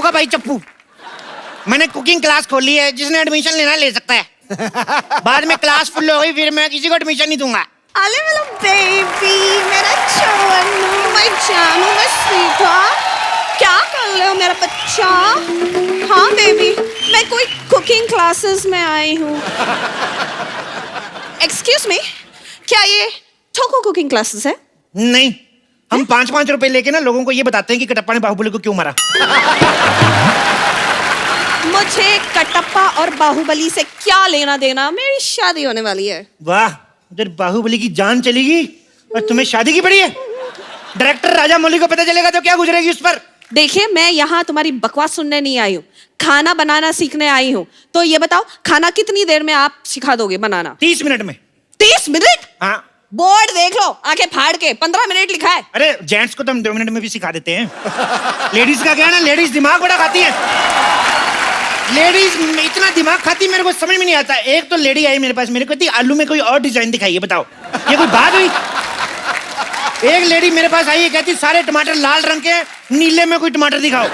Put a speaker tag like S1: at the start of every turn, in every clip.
S1: का भाई चप्पू। मैंने कुकिंग क्लास खोली है, जिसने एडमिशन लेना ले सकता है। बाद में क्लास फुल हो गई, फिर मैं किसी को एडमिशन नहीं दूंगा।
S2: अरे मेरा बेबी, मेरा चन्नू, मैं जानू, मैं सीखा। क्या कर रहे हो मेरा बच्चा? हाँ बेबी, मैं कोई कुकिंग क्लासेस में आई हूँ। एक्सक्यूज मी, क्या ये ठोको कुकिंग क्लासेस है?
S1: नहीं, हम 5-5 रुपए लेके ना लोगों को ये बताते हैं कि कटप्पा ने बाहुबली को क्यों मारा।
S2: मुझे कटप्पा और बाहुबली से क्या लेना देना? मेरी शादी होने वाली है।
S1: वाह, उधर बाहुबली की जान चलेगी और तुम्हें शादी की पड़ी है। डायरेक्टर राजा मौली को पता चलेगा तो क्या गुजरेगी उस पर।
S2: देखिए, मैं यहाँ तुम्हारी बकवास सुनने नहीं आई हूँ, खाना बनाना सीखने आई हूँ। तो ये बताओ, खाना कितनी देर में आप सिखा दोगे बनाना?
S1: 30 मिनट में।
S2: 30 मिनट?
S1: हाँ।
S2: बोर्ड देख लो, आंखें फाड़ के 15 मिनट लिखा है।
S1: अरे जेंट्स को तो हम 2 मिनट में भी सिखा देते हैं। लेडीज का क्या है ना, लेडीज दिमाग बड़ा खाती है। लेडीज इतना दिमाग खाती, मेरे को समझ में नहीं आता। एक तो लेडी आई मेरे पास, मेरे को कहती आलू में कोई और डिजाइन दिखाइए, बताओ ये कोई बात हुई? एक लेडी मेरे पास आई है, कहती सारे टमाटर लाल रंग के, नीले में कोई टमाटर दिखाओ।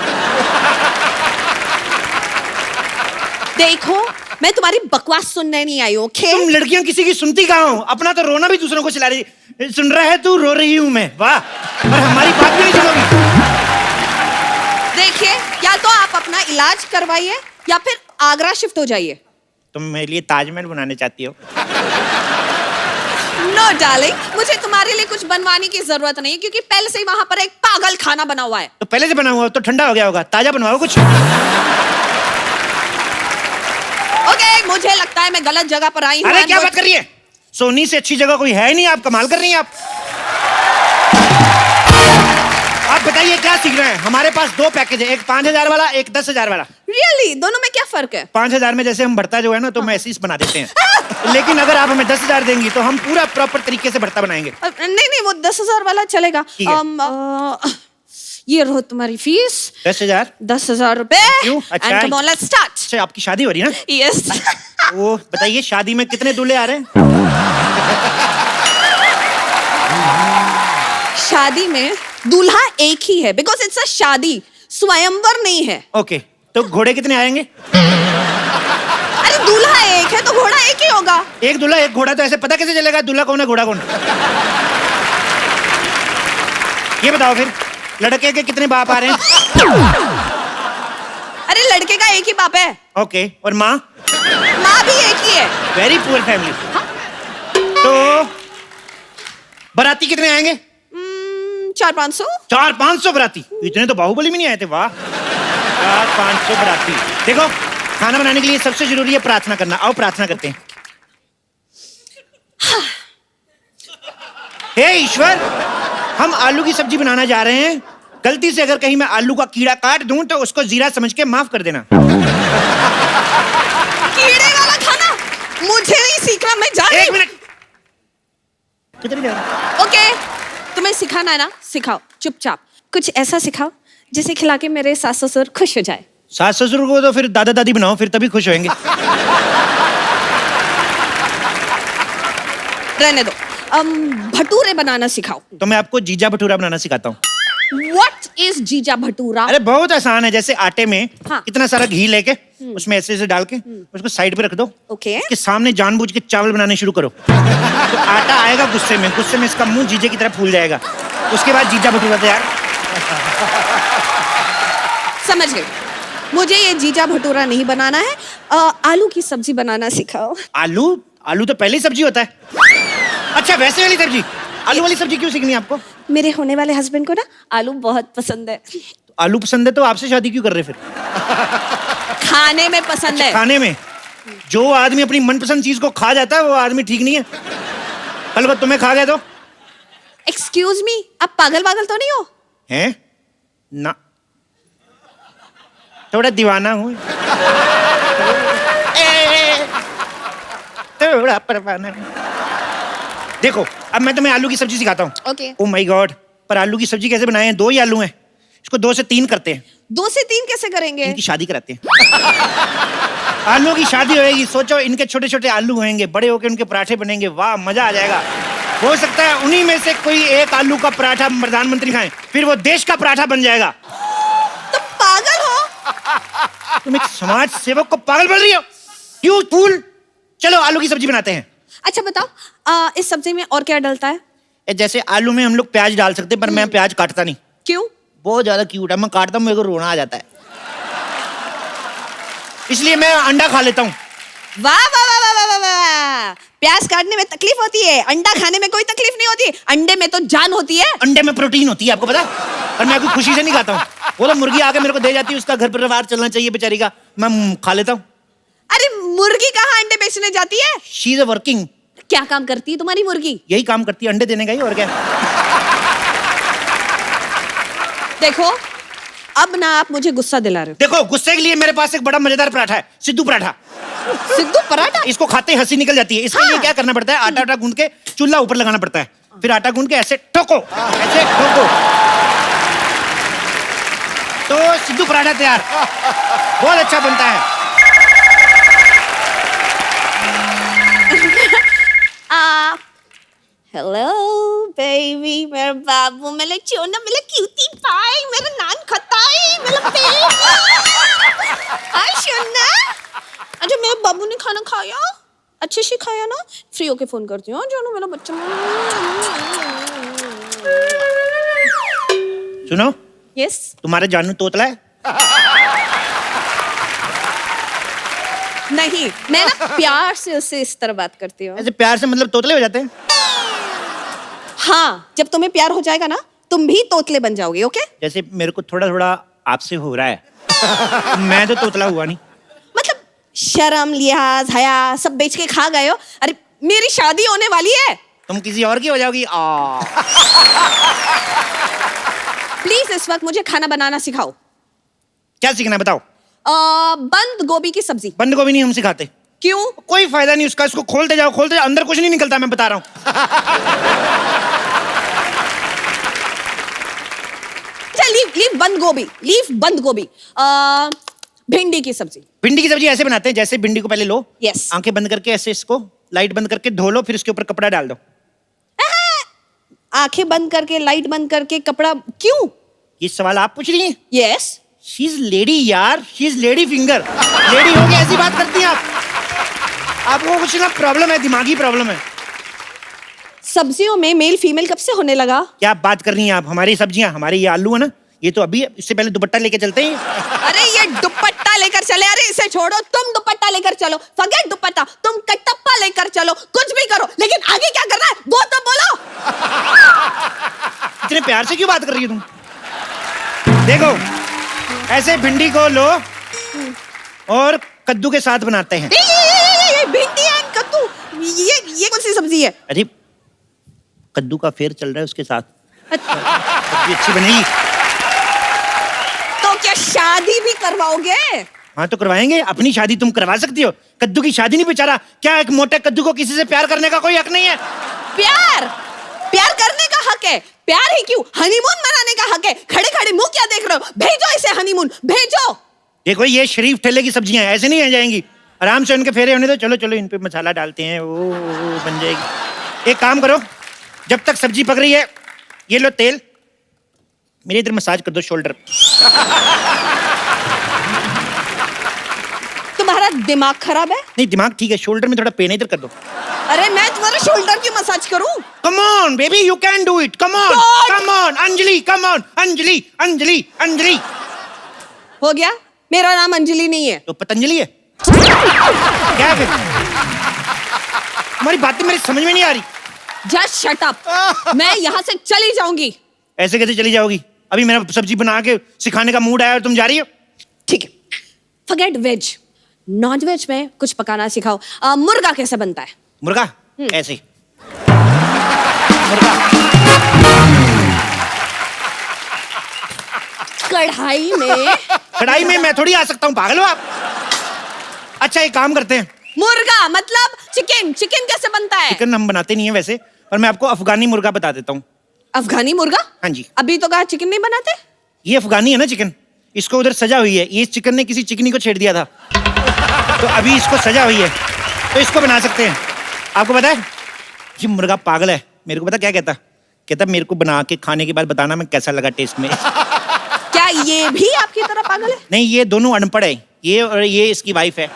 S2: देखो, मैं तुम्हारी बकवास सुनने नहीं आई हूँ, ओके?
S1: तुम लड़कियां किसी की सुनती कहाँ हो? अपना तो रोना भी दूसरों को चिल्ला रही। सुन रहा है तू, रो रही हूँ मैं। वाह, और हमारी बात भी नहीं सुनोगी।
S2: देखिए, या तो आप अपना इलाज करवाइए या फिर आगरा शिफ्ट हो जाइए।
S1: तुम मेरे लिए ताजमहल बनाने चाहती हो?
S2: नो डार्लिंग, मुझे तुम्हारे लिए कुछ बनवाने की जरूरत नहीं है, क्योंकि पहले से ही वहां पर एक पागल खाना बना हुआ है।
S1: तो पहले से बना हुआ तो ठंडा हो गया होगा, ताजा बनवाओ कुछ।
S2: ओके, मुझे लगता है मैं गलत जगह पर आई हूँ।
S1: अरे क्या बात कर रही है? सोनी से अच्छी जगह कोई है ही नहीं, आप कमाल कर रही हैं। आप बताइए क्या सीख रहे हैं? हमारे पास 2 पैकेज है, एक 5000 वाला, एक 10,000 वाला।
S2: रियली? दोनों में क्या फर्क है?
S1: 5000 में जैसे हम भरता जो है ना, तो मैसेज बना देते हैं। लेकिन अगर आप हमें 10,000 देंगी तो हम पूरा प्रॉपर तरीके से भरता बनाएंगे।
S2: नहीं नहीं, वो 10,000 वाला चलेगा। ये रहो तुम्हारी फीस।
S1: 10,000?
S2: 10,000 रुपए।
S1: अच्छा,
S2: कम ऑन, लेट्स स्टार्ट।
S1: अच्छा, आपकी शादी हो रही है ना?
S2: यस।
S1: वो बताइए, शादी में कितने दूल्हे आ रहे हैं?
S2: शादी में दूल्हा एक ही है, बिकॉज इट्स अ शादी, स्वयंवर नहीं है।
S1: ओके, तो घोड़े कितने आएंगे?
S2: अरे दूल्हा एक है तो घोड़ा एक ही होगा।
S1: एक दूल्हा एक घोड़ा, तो ऐसे पता कैसे चलेगा दूल्हा कौन है घोड़ा कौन? ये बताओ फिर, लड़के के कितने बाप आ रहे हैं?
S2: अरे लड़के का एक ही बाप है।
S1: ओके, और माँ?
S2: माँ भी एक ही है।
S1: Very poor family. तो बाराती कितने आएंगे?
S2: 400-500।
S1: 400-500 बाराती? इतने तो बाहुबली में नहीं आए थे। वाह, 400-500 बाराती। देखो, खाना बनाने के लिए सबसे जरूरी है प्रार्थना करना। आओ प्रार्थना करते हैं। हे ईश्वर, हम आलू की सब्जी बनाना जा रहे हैं। गलती से अगर कहीं मैं आलू का कीड़ा काट दूं तो उसको जीरा समझ के माफ कर देना।
S2: कीड़े वाला खाना मुझे नहीं सीखना, मैं जा रही हूं।
S1: 1 मिनट। कितनी देर?
S2: ओके, तुम्हें सिखाना है ना, सिखाओ। चुपचाप कुछ ऐसा सिखाओ जिसे खिला के मेरे सास ससुर खुश हो जाए।
S1: सास ससुर को तो फिर दादा दादी बनाओ, फिर तभी खुश होंगे।
S2: रहने दो। भटूरे बनाना सिखाओ।
S1: तो मैं आपको जीजा भटूरा बनाना सिखाता हूँ।
S2: What is जीजा भटूरा?
S1: अरे बहुत आसान है। जैसे आटे में
S2: हाँ।
S1: इतना सारा घी लेके उसमें ऐसे ऐसे डाल के उसको साइड पे रख दो।
S2: ओके।
S1: उसके सामने जानबूझ के चावल बनाने शुरू करो। तो आटा आएगा गुस्से में इसका मुंह जीजे की तरह फूल जाएगा। उसके बाद जीजा भटूरा तैयार।
S2: समझ गई। मुझे ये जीजा भटूरा नहीं बनाना है। आलू की सब्जी बनाना सिखाओ।
S1: आलू तो पहले ही सब्जी होता है। अच्छा, वैसे वाली सब्जी? आलू वाली सब्जी क्यों सीखनी है आपको?
S2: मेरे होने वाले हस्बैंड को ना आलू बहुत पसंद है।
S1: आलू पसंद है तो आपसे शादी क्यों कर रहे फिर?
S2: खाने में पसंद है।
S1: खाने में? जो आदमी अपनी मनपसंद चीज को खा जाता है वो आदमी ठीक नहीं है। कल को तुम्हें खा गया तो?
S2: एक्सक्यूज मी, आप पागल वागल तो नहीं हो?
S1: हैं? ना, थोड़ा दीवाना हूँ। थोड़ा परवाना हूँ। देखो, अब मैं तुम्हें आलू की सब्जी सिखाता हूँ।
S2: ओके।
S1: ओह माय गॉड, पर आलू की सब्जी कैसे बनाए हैं? 2 ही आलू हैं, इसको 2 से 3 करते हैं।
S2: 2 से 3 कैसे करेंगे?
S1: इनकी शादी कराते हैं। आलू की शादी होएगी। सोचो, इनके छोटे छोटे आलू होंगे, बड़े होकर उनके पराठे बनेंगे। वाह, मजा आ जाएगा। हो सकता है उन्हीं में से कोई एक आलू का पराठा प्रधानमंत्री खाएं, फिर वो देश का पराठा बन जाएगा।
S2: तो पागल हो?
S1: तुम एक समाज सेवक को पागल बोल रही हो? You fool. चलो आलू की सब्जी बनाते हैं।
S2: अच्छा बताओ, इस सब्जी में और क्या डलता है?
S1: जैसे आलू में हम लोग प्याज डाल सकते हैं, पर मैं प्याज काटता नहीं।
S2: क्यों?
S1: बहुत ज्यादा क्यूट है, मैं काटता हूँ मेरे को रोना आ जाता है, इसलिए मैं अंडा खा लेता हूँ।
S2: वाह वाह वाह वाह वाह वाह वाह। प्याज काटने में तकलीफ होती है, अंडा खाने में कोई तकलीफ नहीं होती। अंडे में तो जान होती है।
S1: अंडे में प्रोटीन होती है, आपको पता? पर मैं कोई खुशी से नहीं खाता हूँ। वो तो मुर्गी आके मेरे को दे जाती है, उसका घर परिवार चलना चाहिए बेचारी का, मैं खा लेता हूँ।
S2: अरे मुर्गी कहाँ अंडे बेचने जाती है?
S1: She is working.
S2: क्या काम करती है तुम्हारी मुर्गी?
S1: यही काम करती है, अंडे देने का ही, और क्या।
S2: देखो अब ना आप मुझे गुस्सा दिला रहे
S1: देखो गुस्से के लिए मेरे पास एक बड़ा मजेदार पराठा है, सिद्धू पराठा।
S2: हो। सिद्धू पराठा?
S1: इसको खाते ही हंसी निकल जाती है। इसके लिए क्या करना पड़ता है, आटा आटा गूंद के चूल्हा ऊपर लगाना पड़ता है, फिर आटा गूंद के ऐसे ठोको, ऐसे ठोको, तो सिद्धू पराठा तैयार। बहुत अच्छा बनता है।
S2: हेलो बेबी, मेरा बाबू, मेरा चोना, मेरा क्यूटी पाई, मेरा नान खताई, मेरा बेबी। हाय सोना। अच्छा मेरे बाबू ने खाना खाया? अच्छे से खाया ना? फ्री होके फोन करती हूँ जानू, मेरा बच्चा।
S1: सुनो,
S2: यस।
S1: तुम्हारे जानू तोतला है?
S2: नहीं, मैं ना प्यार से उससे इस तरह बात करती हूँ।
S1: ऐसे प्यार से मतलब तोतले हो जाते हैं?
S2: हाँ, जब तुम्हें प्यार हो जाएगा ना, तुम भी तोतले बन जाओगे। ओके?
S1: जैसे मेरे को थोड़ा थोड़ा आपसे हो रहा है। मैं तो तोतला हुआ नहीं।
S2: मतलब शर्म, लिहाज, हया सब बेच के खा गए हो। अरे मेरी शादी होने वाली है।
S1: तुम किसी और की हो जाओगी।
S2: प्लीज इस वक्त मुझे खाना बनाना सिखाओ।
S1: क्या सीखना है बताओ?
S2: बंद गोभी की सब्जी।
S1: बंद गोभी नहीं हम सिखाते।
S2: क्यों?
S1: कोई फायदा नहीं उसका, इसको खोलते जाओ खोलते जाओ, अंदर कुछ नहीं निकलता, मैं बता रहा हूँ।
S2: लीव बंद गोभी, लीव बंद गोभी। भिंडी की सब्जी।
S1: भिंडी की सब्जी ऐसे बनाते हैं, जैसे भिंडी को पहले लो,
S2: Yes.
S1: आंखें बंद करके ऐसे इसको लाइट बंद करके धो लो, फिर इसके ऊपर कपड़ा डाल दो।
S2: आंखें बंद करके, लाइट बंद करके, कपड़ा क्यों?
S1: ये सवाल आप पूछ रही हैं?
S2: यस।
S1: शी इज लेडी यार, she is lady finger. Lady होके ऐसी बात करती हैं आप? आपको कुछ ना प्रॉब्लम है, दिमागी प्रॉब्लम है।
S2: सब्जियों में मेल फीमेल कब से होने लगा?
S1: क्या बात कर रही हैं आप? हमारी सब्जियां, हमारे ये आलू है ना, ये तो अभी है, इससे पहले दुपट्टा लेके चलते हैं।
S2: अरे ये दुपट्टा लेकर चले। अरे इसे छोड़ो, तुम दुपट्टा लेकर चलो। फॉरगेट दुपट्टा, तुम कटप्पा लेकर चलो, कुछ भी करो, लेकिन आगे क्या करना है वो तो बोलो।
S1: इतने प्यार से क्यों बात कर रही हो तुम? देखो ऐसे भिंडी को लो और कद्दू के साथ बनाते हैं।
S2: ये भिंडी है, कद्दू, ये कौन सी सब्जी है?
S1: अरे कद्दू का फेर चल रहा है उसके साथ,
S2: अच्छा,
S1: सब्जी अच्छी बनेगी।
S2: तो क्या शादी भी करवाओगे?
S1: हाँ तो करवाएंगे, अपनी शादी तुम करवा सकती हो, कद्दू की शादी नहीं। बेचारा क्या एक मोटे कद्दू को किसी से प्यार करने का कोई हक नहीं है?
S2: प्यार प्यार करने का हक है। प्यार ही क्यों, हनीमून मनाने का हक है। खड़े खड़े मुंह क्या देख रहे हो? भेजो इसे हनीमून, भेजो।
S1: देखो ये शरीफ ठेले की सब्जियां हैं, ऐसे नहीं आ जाएंगी, आराम से उनके फेरे होने दो। चलो चलो इन पे मसाला डालते हैं, वो बन जाएगी। एक काम करो, जब तक सब्जी पक रही है, ये लो तेल, मेरे इधर मसाज कर दो शोल्डर।
S2: तुम्हारा दिमाग खराब है?
S1: नहीं दिमाग ठीक है, शोल्डर में थोड़ा पेन है, इधर कर दो।
S2: अरे मैं तुम्हारे शोल्डर की मसाज करूं?
S1: Come on baby, you can do it, come on come on Anjali, come on Anjali Anjali Anjali.
S2: हो गया? मेरा नाम अंजलि नहीं है।
S1: तो पतंजलि है क्या? फिर तुम्हारी बातें मेरी समझ में नहीं आ रही।
S2: Just shut up. मैं यहाँ से चली जाऊंगी।
S1: ऐसे कैसे चली जाओगी? अभी मेरा सब्जी बना के सिखाने का मूड आया और तुम जा रही हो?
S2: ठीक है, फॉरगेट वेज, नॉन वेज में कुछ पकाना सिखाओ। मुर्गा कैसे बनता है?
S1: मुर्गा ऐसे मुर्गा
S2: कढ़ाई में
S1: मैं थोड़ी आ सकता हूँ, पागल हो आप? अच्छा एक काम करते हैं,
S2: मुर्गा मतलब चिकन। चिकन कैसे बनता है?
S1: चिकन हम बनाते नहीं है वैसे, पर मैं आपको अफगानी मुर्गा बता देता हूँ।
S2: अफगानी मुर्गा?
S1: हाँ जी।
S2: अभी तो कहा चिकन नहीं बनाते।
S1: ये अफगानी है ना चिकन, इसको उधर सजा हुई है, ये चिकन ने किसी चिकनी को छेड़ दिया था, तो अभी इसको सजा हुई है, तो इसको बना सकते हैं। आपको पता है ये मुर्गा पागल है, मेरे को पता क्या कहता मेरे को बना के खाने के बाद बताना मैं कैसा लगा टेस्ट में।
S2: क्या ये भी आपकी तरह पागल है?
S1: नहीं ये दोनों अनपढ़ है, ये और ये इसकी वाइफ है।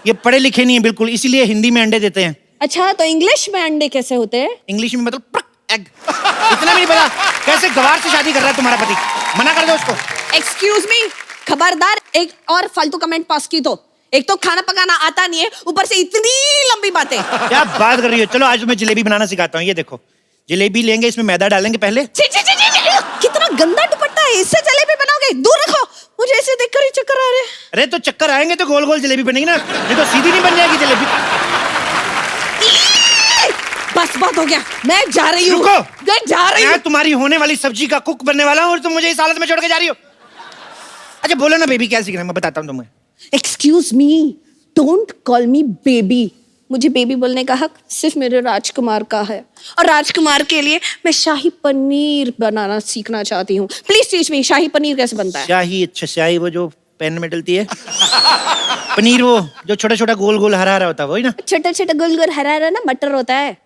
S1: ये पढ़े लिखे नहीं है बिल्कुल, इसीलिए हिंदी में अंडे देते हैं।
S2: अच्छा, तो इंग्लिश में अंडे कैसे होते हैं?
S1: इंग्लिश में मतलब एग। इतना भी नहीं पता? कैसे गवार से शादी कर रहा है तुम्हारा पति? मना कर दो उसको।
S2: एक्सक्यूज मी, खबरदार एक और फालतू कमेंट पास की तो। एक तो खाना पकाना आता नहीं है, ऊपर से इतनी लंबी बातें।
S1: क्या बात कर रही हो? चलो आज तुम्हें जलेबी बनाना सिखाता हूँ। ये देखो, जलेबी लेंगे, इसमें मैदा डालेंगे पहले।
S2: छी, छी, छी, छी, छी, कितना गंदा दुपट्टा है, इससे जलेबी बनाओगे? दूर रखो, मुझे ऐसे देखकर ही चक्कर आ रहे हैं।
S1: अरे तो चक्कर आएंगे तो गोल गोल जलेबी बनेगी ना, ये तो सीधी नहीं बन जाएगी जलेबी।
S2: बस बहुत हो गया, मैं जा रही हूँ।
S1: रुको,
S2: मैं जा रही हूँ।
S1: मैं तुम्हारी होने वाली सब्जी का कुक बनने वाला हूँ और तुम मुझे इस हालत में छोड़ के जा रही हो। अच्छा बोलो ना बेबी, क्या सीखना है मैं बताता हूँ तुम्हें।
S2: Excuse me, don't call me baby. मुझे बेबी बोलने का हक सिर्फ मेरे राजकुमार का है, और राजकुमार के लिए मैं शाही पनीर बनाना सीखना चाहती हूँ। प्लीज टीच मी, शाही पनीर कैसे बनता है?
S1: शाही? अच्छा शाही वो जो पैन में डलती है। पनीर वो जो छोटा छोटा गोल गोल हरा हरा होता है वही ना?
S2: छोटा छोटा गोल गोल हरा हरा ना मटर होता है।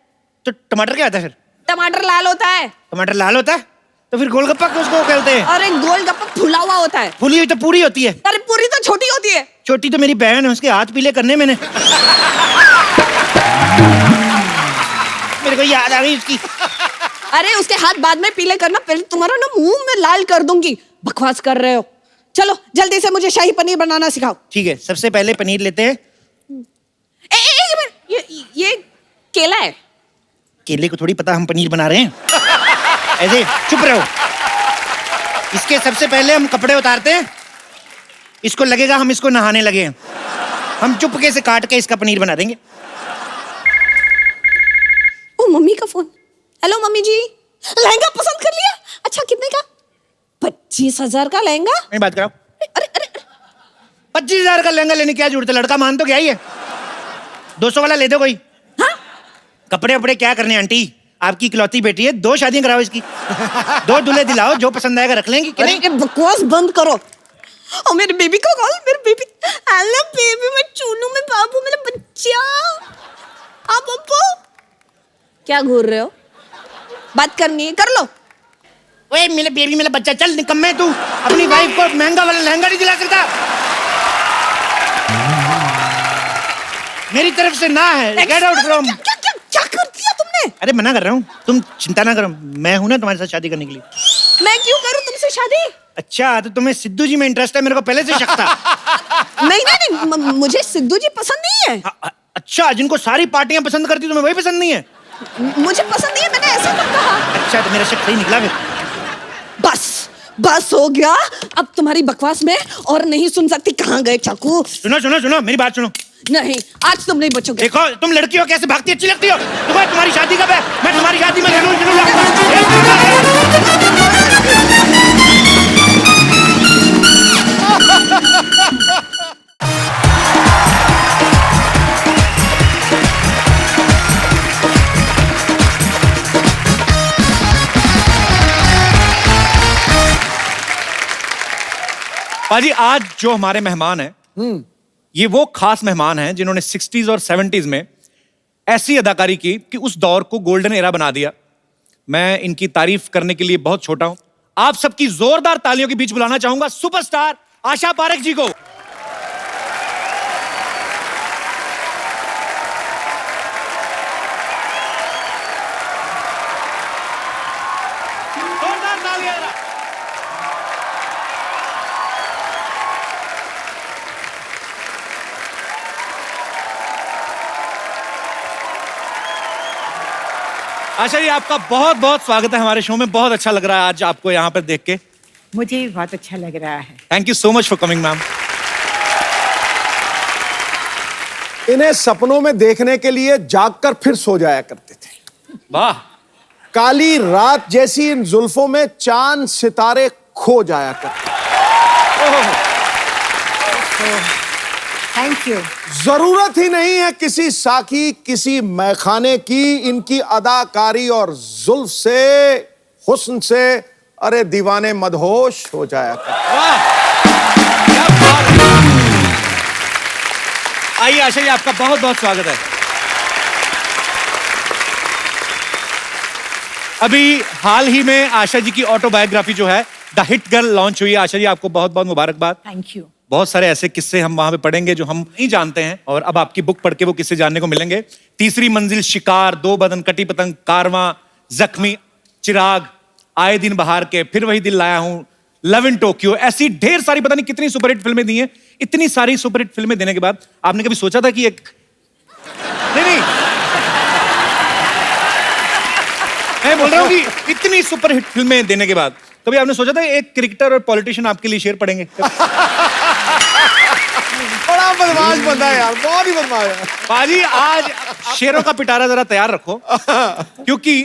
S1: तो टमाटर क्या होता है फिर?
S2: टमाटर लाल होता है।
S1: टमाटर लाल होता है तो फिर गोलगप्पा उसको कहते हैं।
S2: और एक गोलगप्पा फुला हुआ होता है।
S1: फुली हुई तो पूरी होती है।
S2: अरे पूरी तो छोटी होती है।
S1: छोटी तो मेरी बहन है, उसके हाथ पीले करने मैंने। मेरे को याद आ गई उसकी।
S2: अरे उसके हाथ बाद में पीले करना, पहले तुम्हारा ना मुंह में लाल कर दूंगी। बकवास कर रहे हो। चलो जल्दी से मुझे शाही पनीर बनाना सिखाओ।
S1: ठीक है, सबसे पहले पनीर लेते हैं।
S2: एक मिनट, ये केला है।
S1: केले को थोड़ी पता हम पनीर बना रहे हैं। ऐसे चुप रहो। इसके सबसे पहले हम कपड़े उतारते हैं। इसको लगेगा हम इसको नहाने लगे हैं। हम चुपके से काट के इसका पनीर बना देंगे।
S2: ओ मम्मी का फोन। हेलो मम्मी जी, लहंगा पसंद कर लिया? अच्छा कितने का? 25,000 का लहंगा।
S1: नहीं बात कराओ।
S2: अरे अरे
S1: 25,000 का लहंगा लेने की क्या जरूरत है? लड़का मान तो क्या ही है। 200 वाला ले दो कोई।
S2: हाँ?
S1: कपड़े वपड़े क्या करने आंटी, आपकी इकलौती बेटी है, 2 शादियां कराओ इसकी। 2 दूल्हे दिलाओ, जो पसंद आएगा रख लेंगी कि नहीं?
S2: अरे बकवास बंद करो। और मेरे बेबी को कॉल, मेरे बेबी। हेलो बेबी, मैं चूनू में बाबू, मेरा बच्चा। आप पप्पू क्या घूर रहे हो? बात करनी है कर लो।
S1: ओए मेरे बेबी, मेरा बच्चा, चल निकम्मे तू अपनी वाइफ को महंगा वाला लहंगा नहीं दिला सकता। मेरी तरफ से ना है। Get out from.
S2: क्या कर दिया तुमने?
S1: अरे मना कर रहा हूँ, तुम चिंता ना करो, मैं हूं ना तुम्हारे साथ शादी करने के लिए।
S2: मैं क्यों करूं तुमसे शादी?
S1: अच्छा तो तुम्हें सिद्धू जी में इंटरेस्ट है? मेरे को पहले से शक था।
S2: नहीं, मुझे सिद्धू जी पसंद नहीं है।
S1: अच्छा, जिनको सारी पार्टियां पसंद करती तुम्हें वही पसंद नहीं है?
S2: मुझे पसंद नहीं है, मैंने ऐसा कब कहा?
S1: अच्छा तो मेरा शक सही निकला फिर।
S2: बस हो गया। अब तुम्हारी बकवास में और नहीं सुन सकती। कहाँ गए चाकू?
S1: सुनो सुनो सुनो, मेरी बात सुनो।
S2: नहीं, आज तुम नहीं बचोगे।
S1: देखो तुम लड़की हो, कैसे भागती, अच्छी लगती हो। तुम्हारी शादी कब है? मैं तुम्हारी शादी में जरूर पाजी, आज जो हमारे मेहमान हैं, ये वो खास मेहमान हैं जिन्होंने 60s और 70s में ऐसी अदाकारी की कि उस दौर को गोल्डन एरा बना दिया। मैं इनकी तारीफ करने के लिए बहुत छोटा हूं। आप सबकी जोरदार तालियों के बीच बुलाना चाहूंगा सुपरस्टार आशा पारेख जी को। जोरदार तालियां। आशा जी, आपका बहुत बहुत स्वागत है हमारे शो में। बहुत अच्छा लग रहा है आज आपको यहाँ पर देख के।
S3: मुझे भी बहुत अच्छा लग रहा है।
S1: Thank you so much for coming ma'am.
S4: इन्हें सपनों में देखने के लिए जागकर फिर सो जाया करते थे।
S1: वाह।
S4: काली रात जैसी इन जुल्फों में चांद सितारे खो जाया करते।
S3: Thank you.
S4: जरूरत ही नहीं है किसी साकी, किसी मैखाने की। इनकी अदाकारी और जुल्फ से, हुस्न से, अरे दीवाने मदहोश हो जाया करते।
S1: वाह, क्या बात है। आइए आशा जी, आपका बहुत बहुत स्वागत है। अभी हाल ही में आशा जी की ऑटोबायोग्राफी जो है द हिट गर्ल लॉन्च हुई है। आशा जी, आपको बहुत बहुत मुबारकबाद।
S3: Thank you.
S1: बहुत सारे ऐसे किस्से हम वहां पे पढ़ेंगे जो हम नहीं जानते हैं, और अब आपकी बुक पढ़ के वो किस्से जानने को मिलेंगे। तीसरी मंजिल, शिकार, दो बदन, कटी पतंग, कारवां, जख्मी, चिराग, आए दिन बहार के, फिर वही दिल लाया हूं, लव इन टोक्यो, ऐसी ढेर सारी पता नहीं कितनी सुपरहिट फिल्में दी हैं। इतनी सारी सुपरहिट फिल्में देने के बाद आपने कभी सोचा था कि एक नहीं मैं बोल रहा हूं कि इतनी सुपरहिट फिल्में देने के बाद कभी आपने सोचा था एक क्रिकेटर और पॉलिटिशियन आपके लिए शेर पढ़ेंगे?
S4: बड़ा बदमाश बंदा है यार, बहुत ही बदमाश है।
S1: बाजी आज शेरों का पिटारा जरा तैयार रखो, क्योंकि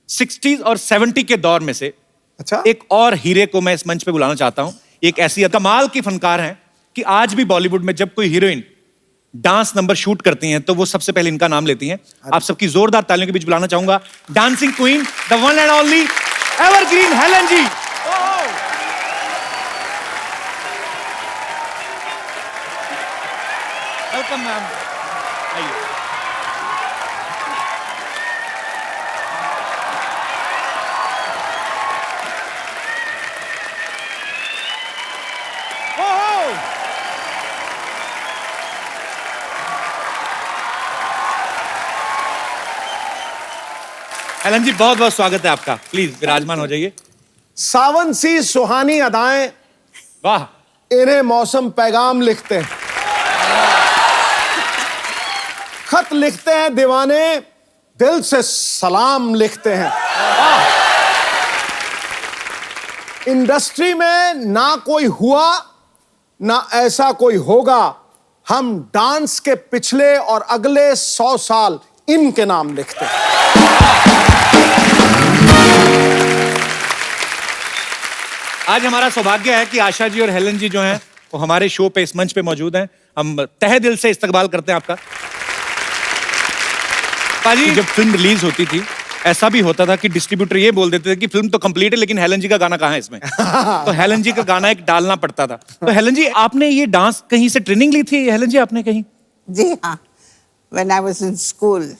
S1: 60s और 70 के दौर में से
S4: अच्छा,
S1: एक और हीरे को मैं इस मंच पे बुलाना चाहता हूं। एक ऐसी कमाल की फनकार हैं कि आज भी बॉलीवुड में जब कोई हीरोइन डांस नंबर शूट करती हैं तो वो सबसे पहले इनका नाम लेती हैं। आप सबकी जोरदार तालियों के बीच बुलाना चाहूंगा dancing queen, the one and only evergreen Helen ji. Welcome ma'am, आइए। हेलन जी बहुत बहुत स्वागत है आपका, प्लीज विराजमान हो जाइए।
S4: सावन सी सुहानी अदाएं,
S1: वाह,
S4: इन्हें मौसम पैगाम लिखते हैं, खत लिखते हैं दीवाने, दिल से सलाम लिखते हैं। इंडस्ट्री में ना कोई हुआ ना ऐसा कोई होगा, हम डांस के पिछले और अगले 100 साल इनके नाम लिखते हैं।
S1: आज हमारा सौभाग्य है कि आशा जी और हेलन जी जो हैं वो हमारे शो पे इस मंच पे मौजूद हैं। हम तहे दिल से इस्तकबाल करते हैं आपका। पाजी, जब फिल्म रिलीज होती थी ऐसा भी होता था कि डिस्ट्रीब्यूटर ये बोल देते थे कि फिल्म तो कंप्लीट है लेकिन हेलन जी का गाना कहाँ है इसमें। तो हेलन जी का गाना एक डालना पड़ता था। तो हेलन जी, आपने ये डांस कहीं से ट्रेनिंग ली थी हेलन जी, आपने कहीं?
S3: जी हाँ, when I was in school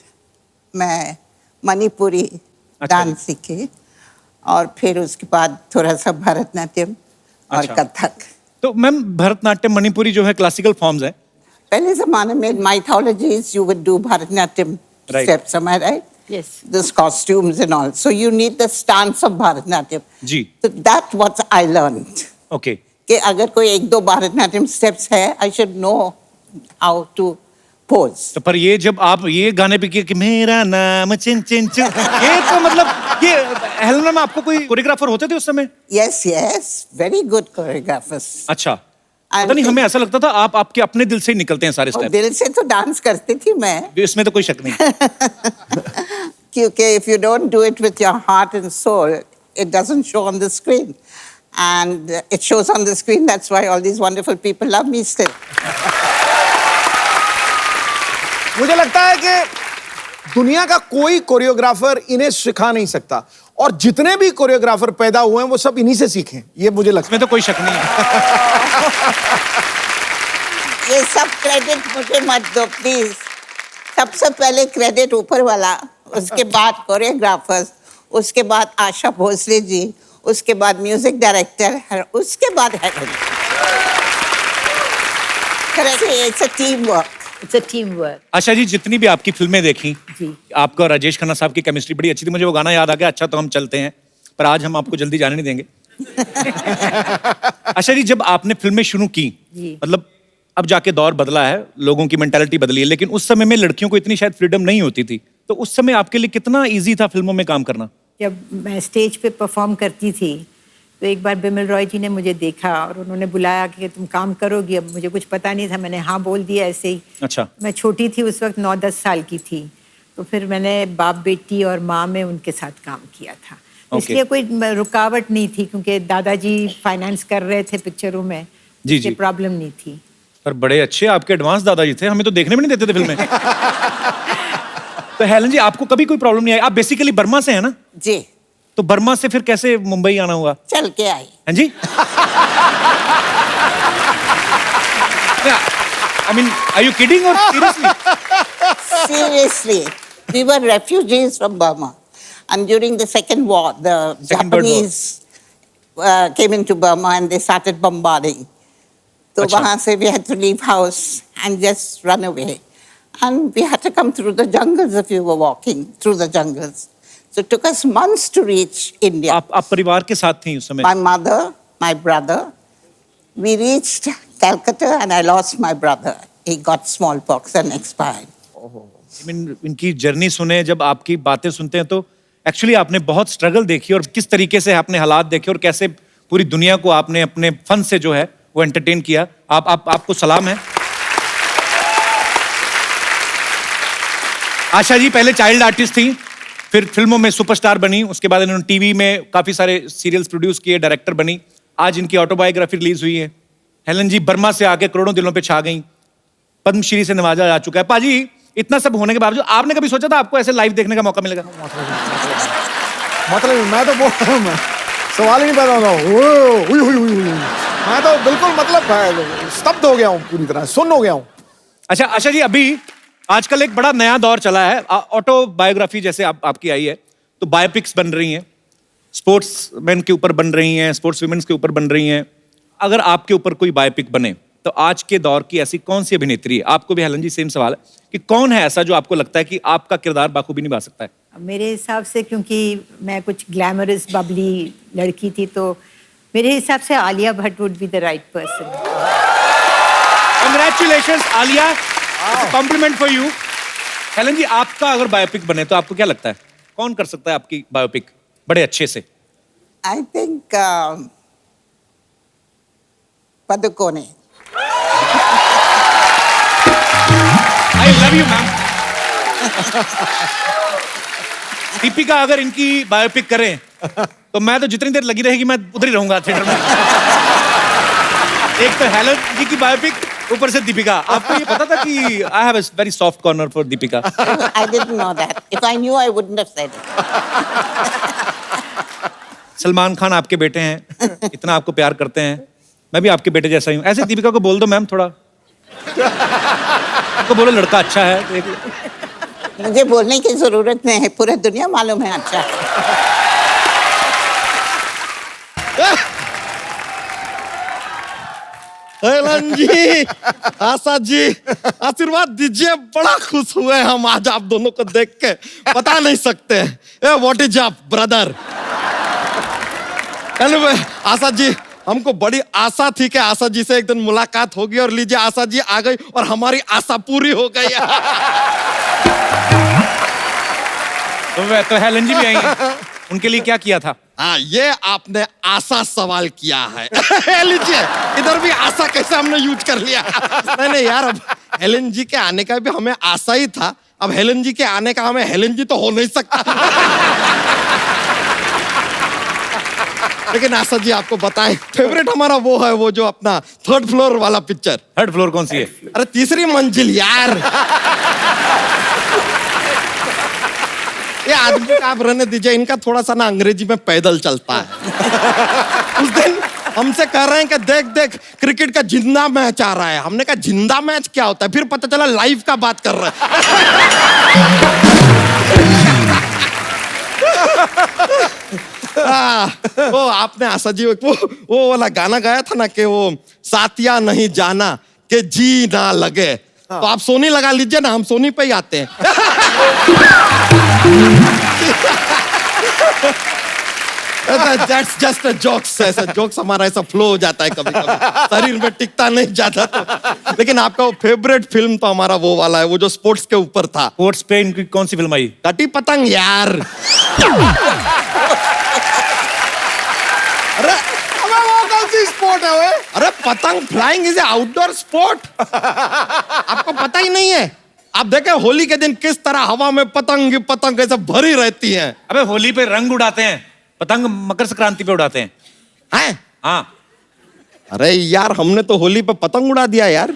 S3: मैं मणिपुरी डांस सीखी और फिर उसके बाद थोड़ा सा भरतनाट्यम और
S1: अच्छा।
S3: कथक।
S1: तो मैम भरतनाट्यम मणिपुरी जो है क्लासिकल फॉर्म्स है।
S3: पहले जमाने में mythologies you would do Bharatanatyam
S1: Right.
S3: steps, am I right?
S2: Yes.
S3: Those costumes and all. So you need the stance of Bharatanatyam.
S1: जी।
S3: So that's what I learned.
S1: Okay.
S3: कि अगर कोई एक दो Bharatanatyam steps है, I should know how to pose.
S1: तो पर ये जब आप ये गाने पे कि मेरा नाम चिन चिन चिन, ये तो मतलब ये हेलन में आपको कोई कोरियोग्राफर होते थे उस समय?
S3: Yes, yes, very good choreographers.
S1: अच्छा, पता नहीं, हमें ऐसा लगता था आप आपके अपने दिल से ही निकलते हैं सारे
S3: और
S1: स्टेप।
S3: दिल से तो डांस करती थी मैं,
S1: इसमें तो कोई शक नहीं।
S3: क्योंकि if you don't do it with your heart and soul, it doesn't show on the screen. And it shows on the screen, that's why all these wonderful people love me still.
S4: मुझे लगता है कि दुनिया का कोई choreographer इन्हें सिखा नहीं सकता, और जितने भी कोरियोग्राफर पैदा हुए हैं वो सब इन्हीं से सीखे, ये मुझे लगता
S1: इसमें तो कोई शक नहीं है।
S3: ये सब क्रेडिट मुझे मत दो प्लीज। सबसे पहले क्रेडिट ऊपर वाला, उसके बाद कोरियोग्राफर्स, उसके बाद आशा भोसले जी, उसके बाद म्यूजिक डायरेक्टर, उसके बाद Helen. It's a team work.
S2: It's a teamwork.
S1: Asha ji, जितनी भी आपकी फिल्में देखी,
S2: जी।
S1: आपका और राजेश खन्ना साहब की केमिस्ट्री बड़ी अच्छी थी। मुझे वो गाना याद आ गया, अच्छा तो हम चलते हैं, पर आज हम आपको जल्दी जाने नहीं देंगे। आशा जी, जब आपने फिल्में शुरू की,
S2: जी।
S1: मतलब अब जाके दौर बदला है, लोगों की मेंटालिटी बदली है, लेकिन उस समय में लड़कियों को इतनी शायद फ्रीडम नहीं होती थी। तो उस समय आपके लिए कितना इजी था फिल्मों में काम करना?
S3: जब मैं स्टेज पे परफॉर्म करती थी तो एक बार बिमल रॉय जी ने मुझे देखा और उन्होंने बुलाया कि तुम काम करोगी। अब मुझे कुछ पता नहीं था, मैंने हाँ बोल दिया ऐसे ही।
S1: अच्छा।
S3: मैं छोटी थी उस वक्त, 9-10 साल की थी। तो फिर मैंने बाप बेटी और माँ में उनके साथ काम किया था। इसलिए कोई रुकावट नहीं थी, क्योंकि दादाजी फाइनेंस कर रहे थे पिक्चरों में।
S1: जी जी,
S3: प्रॉब्लम नहीं थी।
S1: पर बड़े अच्छे आपके एडवांस दादाजी थे, हमें तो देखने में नहीं देते थे फिल्में। तो हेलन जी, आपको कभी कोई प्रॉब्लम नहीं आई? आप बेसिकली बर्मा से हैं ना?
S3: जी।
S1: तो बर्मा से फिर कैसे मुंबई आना हुआ?
S3: चल के आई।
S1: हाँ जी। I mean, are you kidding or seriously?
S3: Seriously, we were refugees from Burma, and during the second war, the
S1: Second World War.
S3: Japanese came into Burma and they started bombarding. तो
S1: अच्छा।
S3: वहाँ से we had to leave house and just run away. And we had to come through the jungles if you were walking through the jungles. So it took us months to reach India.
S1: आप परिवार के साथ थी उस समय?
S3: My mother, my brother, we reached Calcutta and I lost my brother. He got smallpox and expired.
S1: इनकी journey सुने, जब आपकी बातें सुनते हैं तो एक्चुअली आपने बहुत स्ट्रगल देखी और किस तरीके से आपने हालात देखे और कैसे पूरी दुनिया को आपने अपने फन से जो है वो एंटरटेन किया। आपको सलाम है। आशा जी पहले चाइल्ड आर्टिस्ट थी, फिर फिल्मों में सुपरस्टार बनी, उसके बाद इन्होंने टीवी में काफी सारे सीरियल्स प्रोड्यूस किए, डायरेक्टर बनी। आज इनकी ऑटोबायोग्राफी रिलीज हुई है। हेलन जी बर्मा से आके करोड़ों दिलों पे छा गई, पद्मश्री से नवाजा जा चुका है। पाजी इतना सब होने के बावजूद आपने कभी सोचा था आपको ऐसे लाइव देखने का मौका मिलेगा?
S4: मतलब मैं तो बोल रहा हूँ, सवाल ही नहीं पैदा होगा। मैं तो बिल्कुल मतलब स्तब्ध हो गया हूँ, पूरी तरह सुन्न हो गया हूँ।
S1: अच्छा आशा जी, अभी आजकल एक बड़ा नया दौर चला है, ऑटोबायोग्राफी जैसे आपकी आई है, तो बायोपिक्स बन रही हैं, स्पोर्ट्स मैन के ऊपर बन रही हैं, स्पोर्ट्स वुमेन्स के ऊपर बन रही हैं। अगर आपके ऊपर कोई बायोपिक बने तो आज के दौर की ऐसी कौन सी अभिनेत्री है, आपको भी हेलन जी सेम सवाल है, कि कौन है ऐसा जो आपको लगता है कि आपका किरदार बाखूबी निभा सकता है?
S5: मेरे हिसाब से, क्योंकि मैं कुछ ग्लैमरस बबली लड़की थी, तो मेरे हिसाब से Alia Bhatt would be the right person.
S1: Congratulations Alia, compliment for you. Helen ji आपका अगर बायोपिक बने तो आपको क्या लगता है कौन कर सकता है आपकी बायोपिक बड़े अच्छे से?
S3: I think Padukone.
S1: I love you ma'am. Deepika अगर इनकी बायोपिक करें तो मैं तो जितनी देर लगी रहेगी मैं उधर ही रहूंगा थिएटर में। एक तो हेलन जी की बायोपिक, ऊपर से दीपिका। आपको ये पता था कि I have a very soft corner for Deepika?
S3: I didn't know that. If I knew, I wouldn't have said it.
S1: Salman Khan आपके बेटे हैं, इतना आपको प्यार करते हैं, मैं भी आपके बेटे जैसा ही हूँ। ऐसे दीपिका को बोल दो मैम थोड़ा, आपको बोलो लड़का अच्छा है, देख लो।
S3: मुझे बोलने की जरूरत नहीं है, पूरी दुनिया मालूम है अच्छा।
S6: हेलन जी, आशा जी, आशीर्वाद दीजिए। बड़ा खुश हुए हम आज आप दोनों को देख के, बता नहीं सकते। What is up brother? Anyway Asha ji, हमको बड़ी आशा थी कि आशा जी से एक दिन मुलाकात होगी, और लीजिए आशा जी आ गई और हमारी आशा पूरी हो गई।
S1: तो हेलन जी भी आएंगे, उनके लिए क्या किया था?
S6: हाँ, ये आपने आशा सवाल किया है। लीजिए इधर भी आशा कैसे हमने यूज कर लिया। नहीं यार, अब हेलन जी के आने का भी हमें आशा ही था, अब हेलन जी के आने का हमें हेलन जी तो हो नहीं सकता। लेकिन आशा जी आपको बताएं, फेवरेट हमारा वो है, वो जो अपना 3rd फ्लोर वाला पिक्चर।
S1: 3rd फ्लोर कौन सी है?
S6: अरे 3री मंजिल यार। ये आदमी का आप रहने दीजिए, इनका थोड़ा सा ना अंग्रेजी में पैदल चलता है। उस दिन हमसे कह रहे हैं कि देख देख क्रिकेट का जिंदा मैच आ रहा है। हमने कहा जिंदा मैच क्या होता है? फिर पता चला लाइव का बात कर रहे हैं। वो आपने आशा जी वो वाला गाना गाया था ना कि वो साथिया नहीं जाना कि जी ना लगे, तो आप सोनी लगा लीजिए ना, हम सोनी पे ही आते हैं। That's just a jokes, ऐसा जोक्स हमारा ऐसा फ्लो हो जाता है कभी कभी, शरीर में टिकता नहीं जाता तो। लेकिन आपका वो फेवरेट फिल्म तो हमारा वो वाला है, वो जो स्पोर्ट्स के ऊपर था।
S1: स्पोर्ट्स पे इनकी कौन सी फिल्म आई?
S6: कटी पतंग यार। अरे
S4: वो कौन सी स्पोर्ट है वो?
S6: अरे पतंग flying is a outdoor sport, आपको पता ही नहीं है? आप देखें होली के दिन किस तरह हवा में पतंग ऐसे भरी रहती हैं।
S1: अबे होली पे रंग उड़ाते हैं, पतंग मकर संक्रांति पे उड़ाते हैं।
S6: हैं?
S1: हाँ।
S6: अरे यार, हमने तो होली पे पतंग उड़ा दिया यार।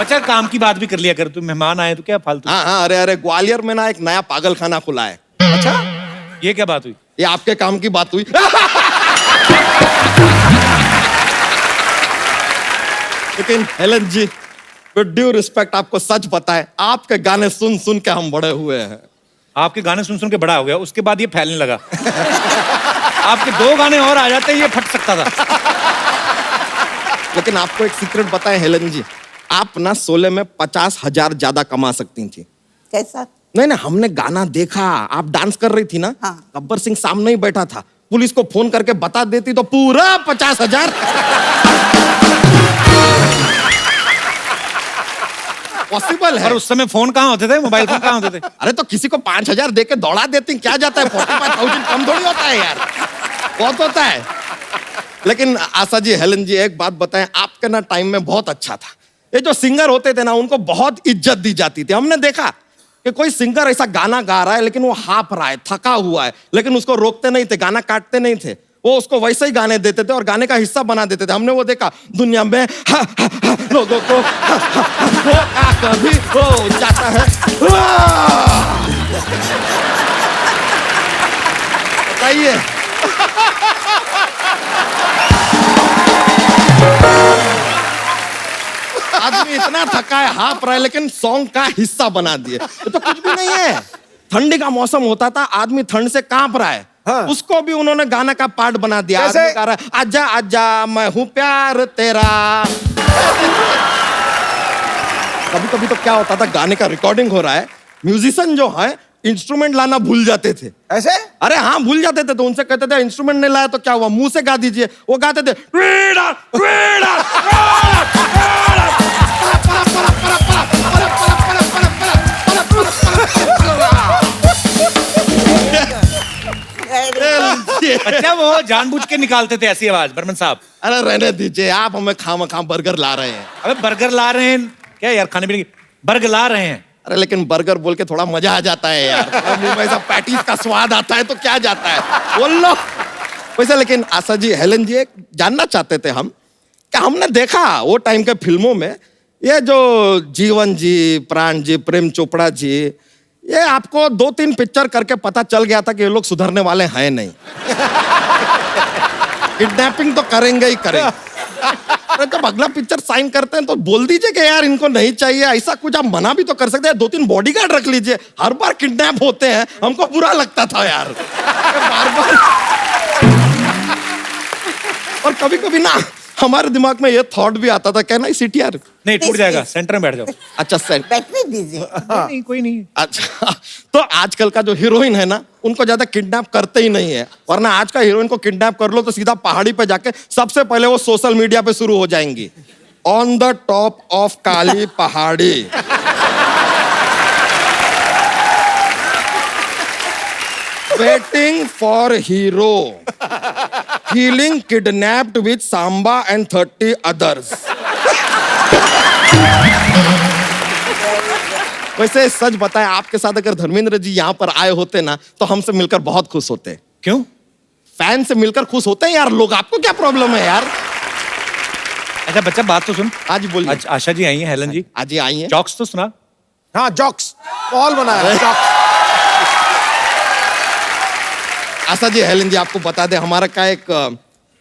S1: अच्छा काम की बात भी कर लिया कर, तू मेहमान आए तो क्या फालतू।
S6: हाँ, अरे ग्वालियर में ना एक नया पागल खाना खुला है।
S1: अच्छा, ये क्या बात हुई?
S6: ये आपके काम की बात हुई। लेकिन Helen ji, with due respect, आपको सच पता है, आपके गाने सुन सुन के हम बड़े हुए हैं।
S1: आपके गाने सुन सुन के बड़ा हो गया, उसके बाद ये फैलने लगा। आपके 2 गाने और आ जाते ये फट सकता था।
S6: लेकिन आपको एक सीक्रेट बताएं हेलन जी, आप ना 16 में 50,000 ज्यादा कमा सकती थी।
S3: कैसा?
S6: नहीं नहीं, हमने गाना देखा, आप डांस कर रही थी ना,
S3: हाँ।
S6: गब्बर सिंह सामने ही बैठा था, पुलिस को फोन करके बता देती तो पूरा 50,000 पॉसिबल है।
S1: और उस समय फोन कहाँ होते थे, मोबाइल फोन कहाँ होते थे?
S6: अरे तो किसी को 5,000 दे के दौड़ा देती, क्या जाता है, 45,000 कम थोड़ी होता है यार, बहुत होता है। लेकिन आशा जी, हेलन जी, एक बात बताएं, आपके ना टाइम में बहुत अच्छा था। ये जो सिंगर होते थे ना, उनको बहुत इज्जत दी जाती थी। हमने देखा कि कोई सिंगर ऐसा गाना गा रहा है लेकिन वो हाफ रहा है, थका हुआ है, लेकिन उसको रोकते नहीं थे, गाना काटते नहीं थे, वो उसको वैसे ही गाने देते थे और गाने का हिस्सा बना देते थे। हमने वो देखा, दुनिया में लोगों को कभी हो जाता है। बताइए, आदमी इतना थका है, हाफ रहा है, लेकिन सॉन्ग का हिस्सा बना दिए। ये तो कुछ भी नहीं है। ठंडी का मौसम होता था, आदमी ठंड से कांप रहा है,
S4: हाँ।
S6: उसको भी उन्होंने गाना का पार्ट बना दिया।
S4: कैसे?
S6: आदमी गा रहा है, आजा आजा मैं हूं प्यार तेरा। कभी कभी तो क्या होता था, गाने का रिकॉर्डिंग हो रहा है, म्यूजिशियन जो है इंस्ट्रूमेंट लाना भूल जाते थे।
S4: ऐसे?
S6: अरे हाँ, भूल जाते थे, तो उनसे कहते थे इंस्ट्रूमेंट नहीं लाया तो क्या हुआ, मुंह से गा दीजिए। वो गाते थे ट्वीडा, ट्वीडा,
S1: अच्छा, वो जानबूझ के निकालते थे ऐसी आवाज, बर्मन साहब।
S6: अरे रहने दीजिए, आप हमें खाम बर्गर ला रहे हैं।
S1: अबे बर्गर ला रहे हैं क्या यार, खाने पीने की बर्गर ला रहे हैं।
S6: अरे लेकिन बर्गर बोल के थोड़ा मजा आ जाता है यार, मुंह में ऐसा पैटीज का स्वाद आता है तो क्या जाता है, बोल लो। वैसे लेकिन आशा जी, हेलन जी, एक जानना चाहते थे हम कि हमने देखा वो टाइम के फिल्मों में ये जो जीवन जी, प्राण जी, प्रेम चोपड़ा जी, ये आपको 2-3 पिक्चर करके पता चल गया था कि ये लोग सुधरने वाले हैं नहीं। किडनैपिंग तो करेंगे ही करेंगे। अरे जब अगला पिक्चर साइन करते हैं तो बोल दीजिए कि यार इनको नहीं चाहिए, ऐसा कुछ आप मना भी तो कर सकते हैं, 2-3 बॉडीगार्ड रख लीजिए। हर बार किडनैप होते हैं, हमको बुरा लगता था यार, बार बार। और कभी कभी ना हमारे दिमाग में ये थॉट भी आता था, कहना सीटीआर
S1: नहीं, टूट जाएगा, सेंटर में बैठ जाओ।
S6: अच्छा सेंट,
S3: बैठने दीजिए।
S1: नहीं, कोई नहीं।
S6: अच्छा तो आजकल का जो हीरोइन है ना, उनको ज्यादा किडनैप करते ही नहीं है, वरना आज का हीरोइन को किडनैप कर लो तो सीधा पहाड़ी पे जाके सबसे पहले वो सोशल मीडिया पे शुरू हो जाएंगी, ऑन द टॉप ऑफ काली पहाड़ी। Waiting for hero, feeling kidnapped with Samba and 30 others. वैसे सच बताएं, आपके साथ अगर धर्मेंद्र जी यहाँ पर आए होते ना तो हमसे मिलकर बहुत खुश होते।
S1: क्यों?
S6: फैन से मिलकर खुश होते हैं यार लोग, आपको क्या प्रॉब्लम है यार?
S1: अच्छा बच्चा, बात तो सुन।
S6: आज बोलिए।
S1: आज आशा जी आई हैं, हेलन जी।
S6: आज ही आई हैं।
S1: जॉक्स तो सुना।
S4: हाँ, जॉक्स पॉल बनाया है, जॉक्स।
S6: आशा जी, हेलन जी, आपको बता दें, हमारा का एक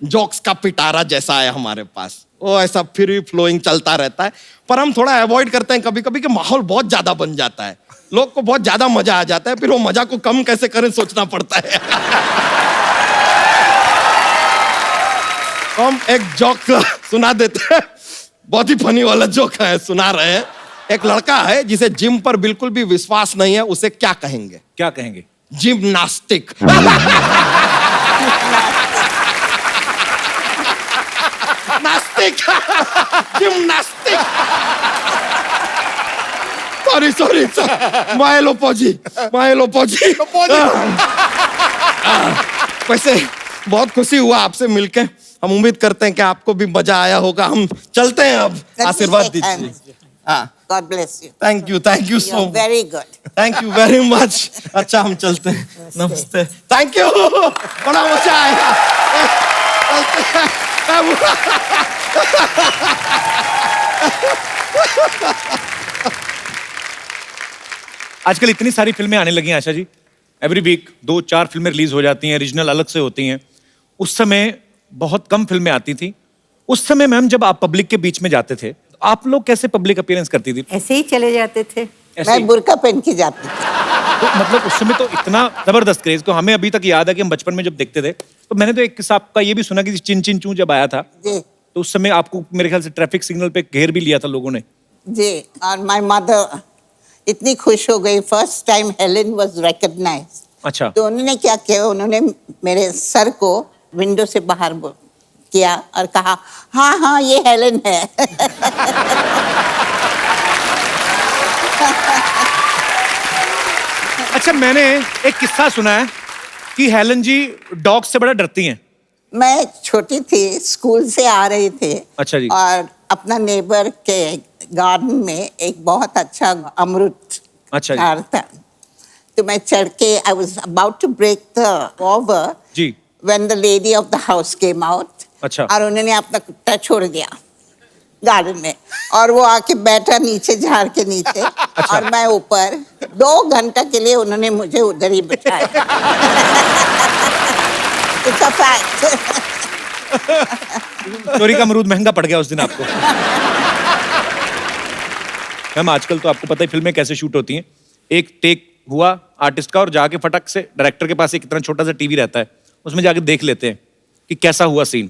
S6: जॉक्स का पिटारा जैसा है हमारे पास, वो ऐसा फ्री फ्लोइंग चलता रहता है, पर हम थोड़ा अवॉइड करते हैं कभी कभी कि माहौल बहुत ज्यादा बन जाता है, लोग को बहुत ज्यादा मजा आ जाता है, फिर वो मजा को कम कैसे करें सोचना पड़ता है। हम एक जोक सुना देते हैं, बहुत ही फनी वाला जोक है, सुना रहे हैं। एक लड़का है जिसे जिम पर बिल्कुल भी विश्वास नहीं है, उसे क्या कहेंगे?
S1: क्या कहेंगे?
S6: जिम्नास्टिक। नास्तिक। जिम्नास्टिक। सॉरी माइलोपोजी। वैसे बहुत खुशी हुआ आपसे मिलके, हम उम्मीद करते हैं कि आपको भी मजा आया होगा। हम चलते हैं अब, आशीर्वाद दीजिए। हाँ,
S3: God bless you.
S6: Thank you so
S3: You're
S6: much,
S3: very good.
S6: Thank you very much. अच्छा हम चलते हैं, नमस्ते, थैंक यू, बड़ा मजा आया। चलते हैं।
S1: आजकल इतनी सारी फिल्में आने लगी हैं आशा जी, एवरी वीक 2-4 फिल्में रिलीज हो जाती हैं, रीजनल अलग से होती हैं। उस समय बहुत कम फिल्में आती थी। उस समय मैम जब आप पब्लिक के बीच में जाते थे, आप लोग कैसे पब्लिक अपीयरेंस करती थी?
S5: ऐसे ही चले जाते थे।
S1: ऐसे
S3: मैं
S1: ही?
S3: बुर्का पहन के जाती थी।
S1: तो मतलब उस समय तो इतना जबरदस्त क्रेज को हमें अभी तक याद है कि हम बचपन में जब देखते थे तो मैंने तो एक किस्सा आपका ये भी सुना कि चिन चिन चू जब आया था
S3: जी
S1: तो उस समय आपको मेरे ख्याल से ट्रैफिक सिग्नल पे घेर भी लिया था लोगों ने।
S3: जी। और माय मदर इतनी खुश हो गई, first time Helen was recognised.
S1: अच्छा।
S3: तो उन्होंने क्या किया, उन्होंने मेरे सर को विंडो से बाहर किया और कहा, हाँ हाँ ये हेलेन है।
S1: अच्छा, मैंने एक किस्सा सुना है कि हेलन जी डॉग से बड़ा डरती हैं।
S3: मैं छोटी थी, स्कूल से आ रही थी।
S1: अच्छा जी।
S3: और अपना नेबर के गार्डन में एक बहुत अच्छा अमरूद
S1: अच्छा जी।
S3: झाड़ था, तो मैं चढ़ के I was about to break the over
S1: जी।
S3: When the lady of the house came out.
S1: अच्छा।
S3: और उन्होंने अपना कुत्ता छोड़ दिया गार्डन में, और वो आके बैठा नीचे झाड़ के नीचे।
S1: अच्छा।
S3: और मैं ऊपर 2 घंटा के लिए उन्होंने मुझे उधर ही बिठाया। It's a fact.
S1: चोरी का अमरूद महंगा पड़ गया उस दिन आपको। मैम आजकल तो आपको पता ही फिल्में कैसे शूट होती हैं। एक टेक हुआ आर्टिस्ट का और जाके फटक से डायरेक्टर के पास एक इतना छोटा सा टीवी रहता है, उसमें जाके देख लेते हैं कि कैसा हुआ सीन।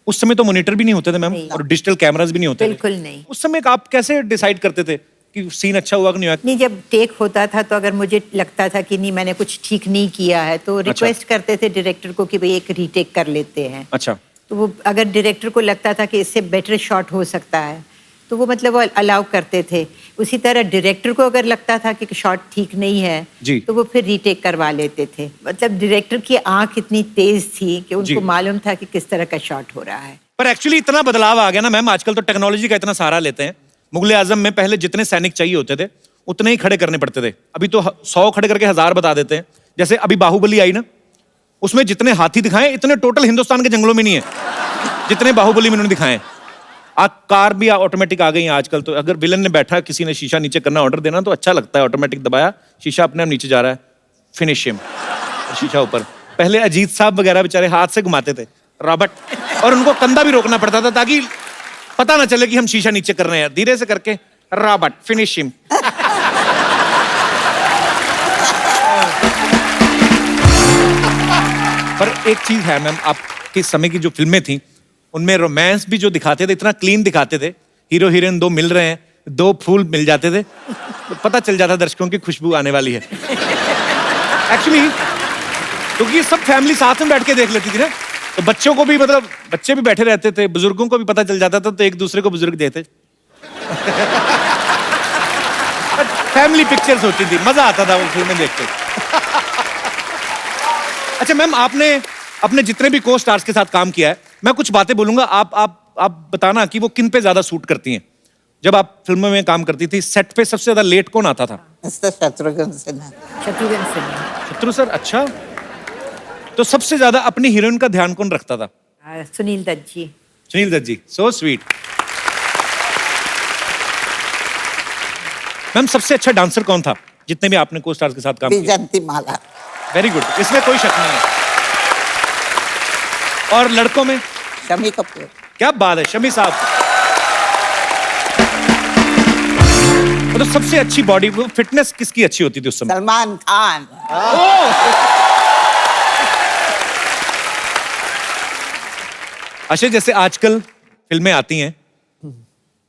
S1: उस समय तो मॉनिटर भी नहीं होते थे मैम,
S5: नहीं।
S1: और डिजिटल कैमरास भी नहीं होते थे।
S5: बिल्कुल नहीं।
S1: उस समय आप कैसे डिसाइड करते थे कि सीन अच्छा हुआ कि नहीं हुआ?
S5: नहीं, जब टेक होता था तो अगर मुझे लगता था कि नहीं मैंने कुछ ठीक नहीं किया है तो रिक्वेस्ट करते थे डायरेक्टर को कि भाई एक रीटेक कर लेते हैं।
S1: अच्छा।
S5: तो वो अगर डायरेक्टर को लगता था कि इससे बेटर शॉट हो सकता है तो वो मतलब वो अलाउ करते थे। उसी तरह डायरेक्टर को अगर लगता था कि शॉट ठीक नहीं है
S1: जी।
S5: तो वो फिर रीटेक करवा लेते थे। मतलब डायरेक्टर की आंख इतनी तेज थी कि
S1: जी।
S5: उनको मालूम था कि किस तरह का शॉट हो रहा है।
S1: पर एक्चुअली इतना बदलाव आ गया ना मैम, आजकल तो टेक्नोलॉजी का इतना सहारा लेते हैं। मुगले आजम में पहले जितने सैनिक चाहिए होते थे उतने ही खड़े करने पड़ते थे, अभी तो 100 खड़े करके 1000 बता देते हैं। जैसे अभी बाहुबली आई ना, उसमें जितने हाथी दिखाए इतने टोटल हिंदुस्तान के जंगलों में नहीं है जितने बाहुबली में उन्होंने दिखाए। कार भी ऑटोमेटिक आ गई है आजकल। तो अगर विलन ने बैठा, किसी ने शीशा नीचे करना, ऑर्डर देना, तो अच्छा लगता है। ऑटोमेटिक दबाया, शीशा अपने आप नीचे जा रहा है, फिनिश हिम, शीशा ऊपर। पहले अजीत साहब वगैरह बेचारे हाथ से घुमाते थे रॉबर्ट, और उनको कंधा भी रोकना पड़ता था ताकि पता ना चले कि हम शीशा नीचे कर रहे हैं। धीरे से करके रॉबर्ट फिनिश हिम। पर एक चीज है मैम, आपके समय की जो फिल्में थी उनमें रोमांस भी जो दिखाते थे इतना क्लीन दिखाते थे। हीरो हीरोइन 2 मिल रहे हैं, 2 फूल मिल जाते थे, तो पता चल जाता दर्शकों की खुशबू आने वाली है। एक्चुअली क्योंकि सब फैमिली साथ में बैठ के देख लेती थी ना, तो बच्चों को भी, मतलब बच्चे भी बैठे रहते थे, बुजुर्गों को भी पता चल जाता था, तो एक दूसरे को बुजुर्ग देते। फैमिली पिक्चर्स होती थी, मजा आता था वो फिल्में देख के। अच्छा मैम, आपने अपने जितने भी को स्टार्स के साथ काम किया है, मैं कुछ बातें बोलूंगा, आप बताना कि वो किन पे ज्यादा सूट करती हैं। जब आप फिल्मों में काम करती थी, सेट पे सबसे ज्यादा लेट कौन आता था?
S3: मिस्टर शत्रुघ्न सिन्हा।
S5: शत्रुघ्न सिन्हा।
S1: शत्रु सर। अच्छा, तो सबसे ज्यादा अपनी हीरोइन का ध्यान कौन रखता था?
S5: सुनील दत्त जी।
S1: सुनील दत्त जी, सो स्वीट। मैम सबसे अच्छा डांसर कौन था जितने भी आपने को स्टार्स के साथ काम किया?
S3: विजंती माला।
S1: वेरी गुड, इसमें कोई शक नहीं है। और लड़कों में?
S3: शमी कपूर।
S1: क्या बात है, शमी साहब। तो सबसे अच्छी बॉडी फिटनेस किसकी अच्छी होती थी उस समय?
S3: सलमान खान।
S1: अच्छा, जैसे आजकल फिल्में आती हैं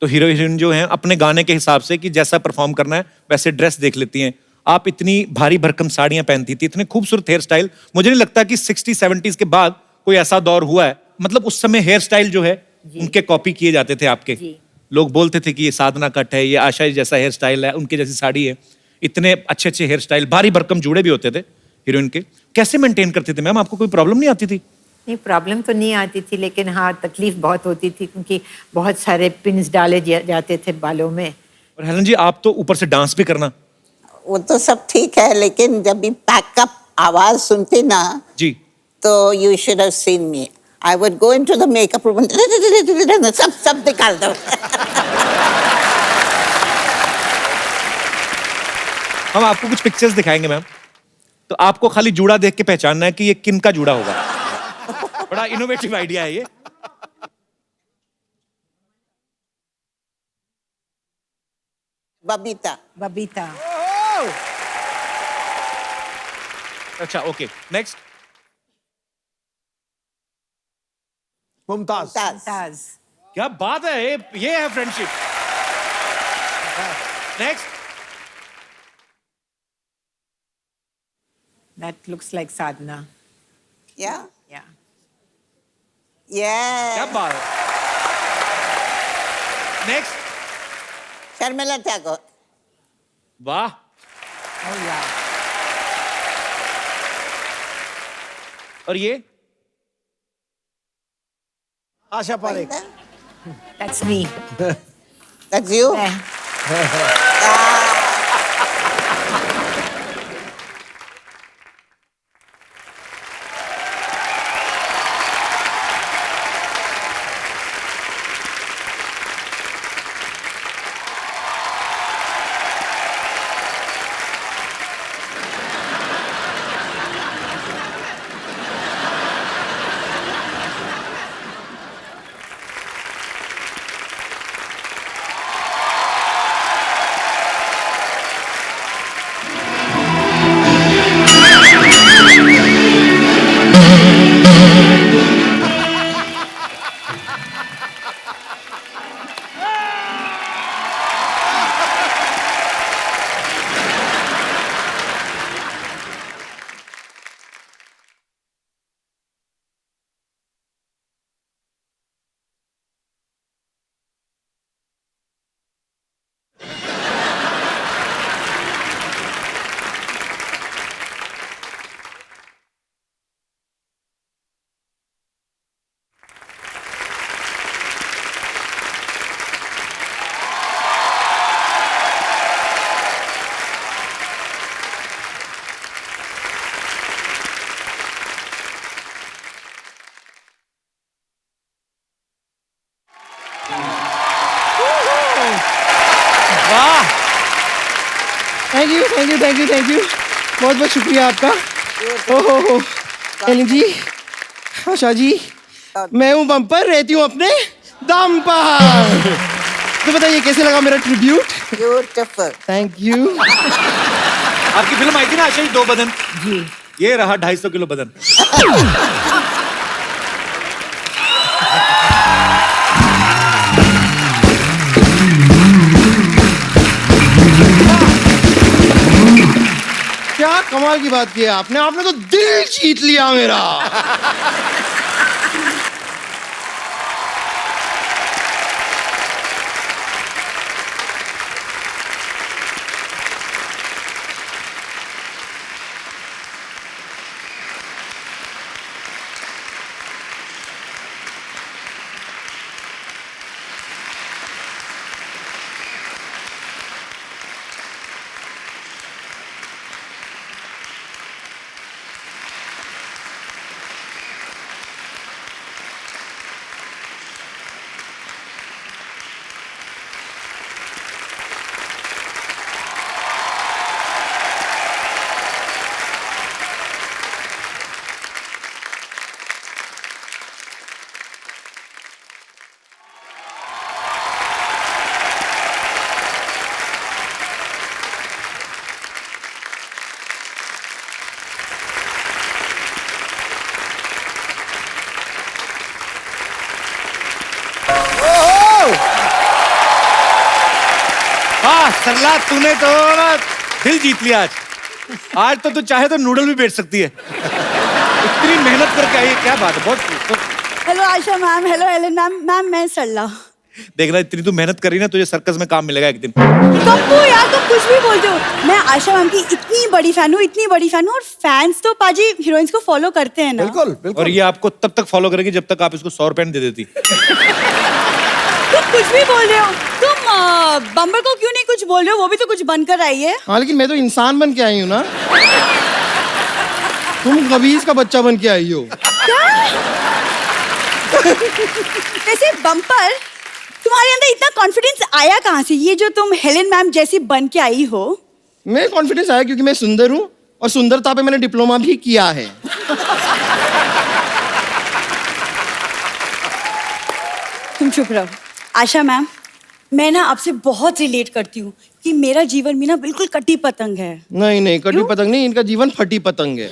S1: तो हीरो हीरोइन जो हैं अपने गाने के हिसाब से कि जैसा परफॉर्म करना है वैसे ड्रेस देख लेती हैं। आप इतनी भारी भरकम साड़ियां पहनती थी, इतने खूबसूरत हेयर स्टाइल, मुझे नहीं लगता कि 60-70s के बाद कोई ऐसा दौर हुआ है। मतलब उस समय हेयर स्टाइल जो है उनके कॉपी किए जाते थे आपके। लोग बोलते थे कि ये साधना कट है, ये आशा जैसा हेयर स्टाइल है, उनके जैसी साड़ी है। इतने अच्छे अच्छे हेयर स्टाइल, भारी भरकम जूड़े भी होते थे हीरोइन के। कैसे मेंटेन करते थे मैम? आपको कोई प्रॉब्लम नहीं आती थी?
S5: नहीं, प्रॉब्लम तो नहीं आती थी, लेकिन हाँ तकलीफ बहुत होती थी क्योंकि बहुत सारे पिन्स डाले जाते थे बालों में।
S1: और हेलन जी, आप तो ऊपर से डांस भी करना।
S3: वो तो सब ठीक है, लेकिन जब भी पैकअप आवाज सुनते ना
S1: जी।
S3: तो you should have seen me. I would go into the makeup room, सब निकाल दो।
S1: हम आपको कुछ पिक्चर्स दिखाएंगे मैम, तो आपको खाली जूड़ा देख के पहचानना है कि ये किन का जूड़ा होगा। बड़ा इनोवेटिव आइडिया है ये।
S3: बबीता।
S5: बबीता।
S1: अच्छा ओके नेक्स्ट।
S4: मुमताज।
S5: मुमताज।
S1: क्या बात है, ये है friendship. Next.
S5: That looks like Sadhna.
S3: या
S5: Yeah.
S1: क्या
S3: ये
S1: बात है। नेक्स्ट।
S3: शर्मिला टैगोर।
S1: वाह।
S5: Oh yeah.
S1: और ये
S4: Asha Parekh.
S5: That's me.
S3: That's you?
S5: मैं।
S1: वाह।
S7: Thank you thank you thank you thank you, बहुत बहुत शुक्रिया आपका। ओहो एलिन जी, आशा जी, मैं हूँ बम्पर, रहती हूँ अपने दम पर। तो बताइए कैसे लगा मेरा ट्रिब्यूट?
S3: Beautiful.
S7: Thank you.
S1: आपकी फिल्म आई थी ना आशीष, 2 बदन जी, ये रहा 250 किलो बदन।
S7: क्या कमाल की बात की है आपने तो दिल जीत लिया मेरा।
S1: वाह सरला, तूने तो ना दिल जीत लिया आज। आज तो तू चाहे तो नूडल भी बेच सकती है, इतनी मेहनत करके आई है। क्या बात है, बहुत।
S2: Hello Asha ma'am, hello Helen ma'am. Ma'am मैं सरला।
S1: देखना इतनी तू मेहनत करी ना, तुझे सर्कस में काम मिलेगा एक दिन।
S2: कप्पू यार, तुम कुछ भी बोलते हो। मैं आशा मैम की इतनी बड़ी फैन हूँ, इतनी बड़ी फैन हूँ, और फैंस तो पाजी हीरोइंस को फॉलो करते हैं ना।
S4: बिल्कुल बिल्कुल।
S1: और ये आपको तब तक फॉलो करेगी जब तक आप इसको 100 रुपए दे देती।
S2: तुम कुछ भी बोल रहे हो। तुम बम्बर को क्यों नहीं कुछ बोल रहे हो? वो भी तो कुछ बनकर आई है।
S7: हाँ लेकिन मैं तो इंसान बन के आई हूँ ना, तुम कबीज का बच्चा बन के आई हो।
S2: वैसे बम्पर, तुम्हारे अंदर इतना कॉन्फिडेंस आया कहाँ से, ये जो तुम हेलेन मैम जैसी बन के आई हो?
S7: मैं कॉन्फिडेंस आया क्योंकि मैं सुंदर हूँ, और सुंदरता पे मैंने डिप्लोमा भी किया है।
S2: तुम चुप रहो। आशा मैम,
S8: मैं ना आपसे बहुत रिलेट करती हूँ कि मेरा जीवन भी ना बिल्कुल कटी पतंग है।
S7: नहीं नहीं, कटी पतंग नहीं, इनका जीवन फटी पतंग है।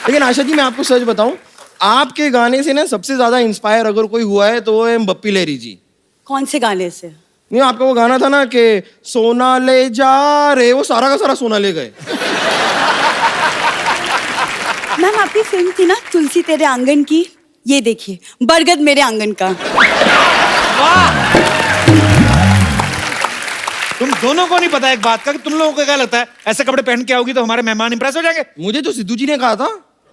S7: लेकिन आशा जी, मैं आपको सच बताऊं, आपके गाने से ना सबसे ज्यादा इंस्पायर अगर कोई हुआ है तो वो है बप्पी लहरी जी।
S8: कौन से गाने से?
S7: नहीं, आपका वो गाना था ना कि सोना ले जा रे, वो सारा का सारा सोना ले गए।
S8: मैम, आपकी फिल्म थी ना तुलसी तेरे आंगन की, ये देखिए बरगद मेरे आंगन का।
S1: तुम दोनों को नहीं पता एक बात का कि तुम लोगों को क्या लगता है ऐसे कपड़े पहन के आओगी तो हमारे मेहमान इंप्रेस हो जाएंगे?
S7: मुझे तो सिद्धू जी ने कहा था।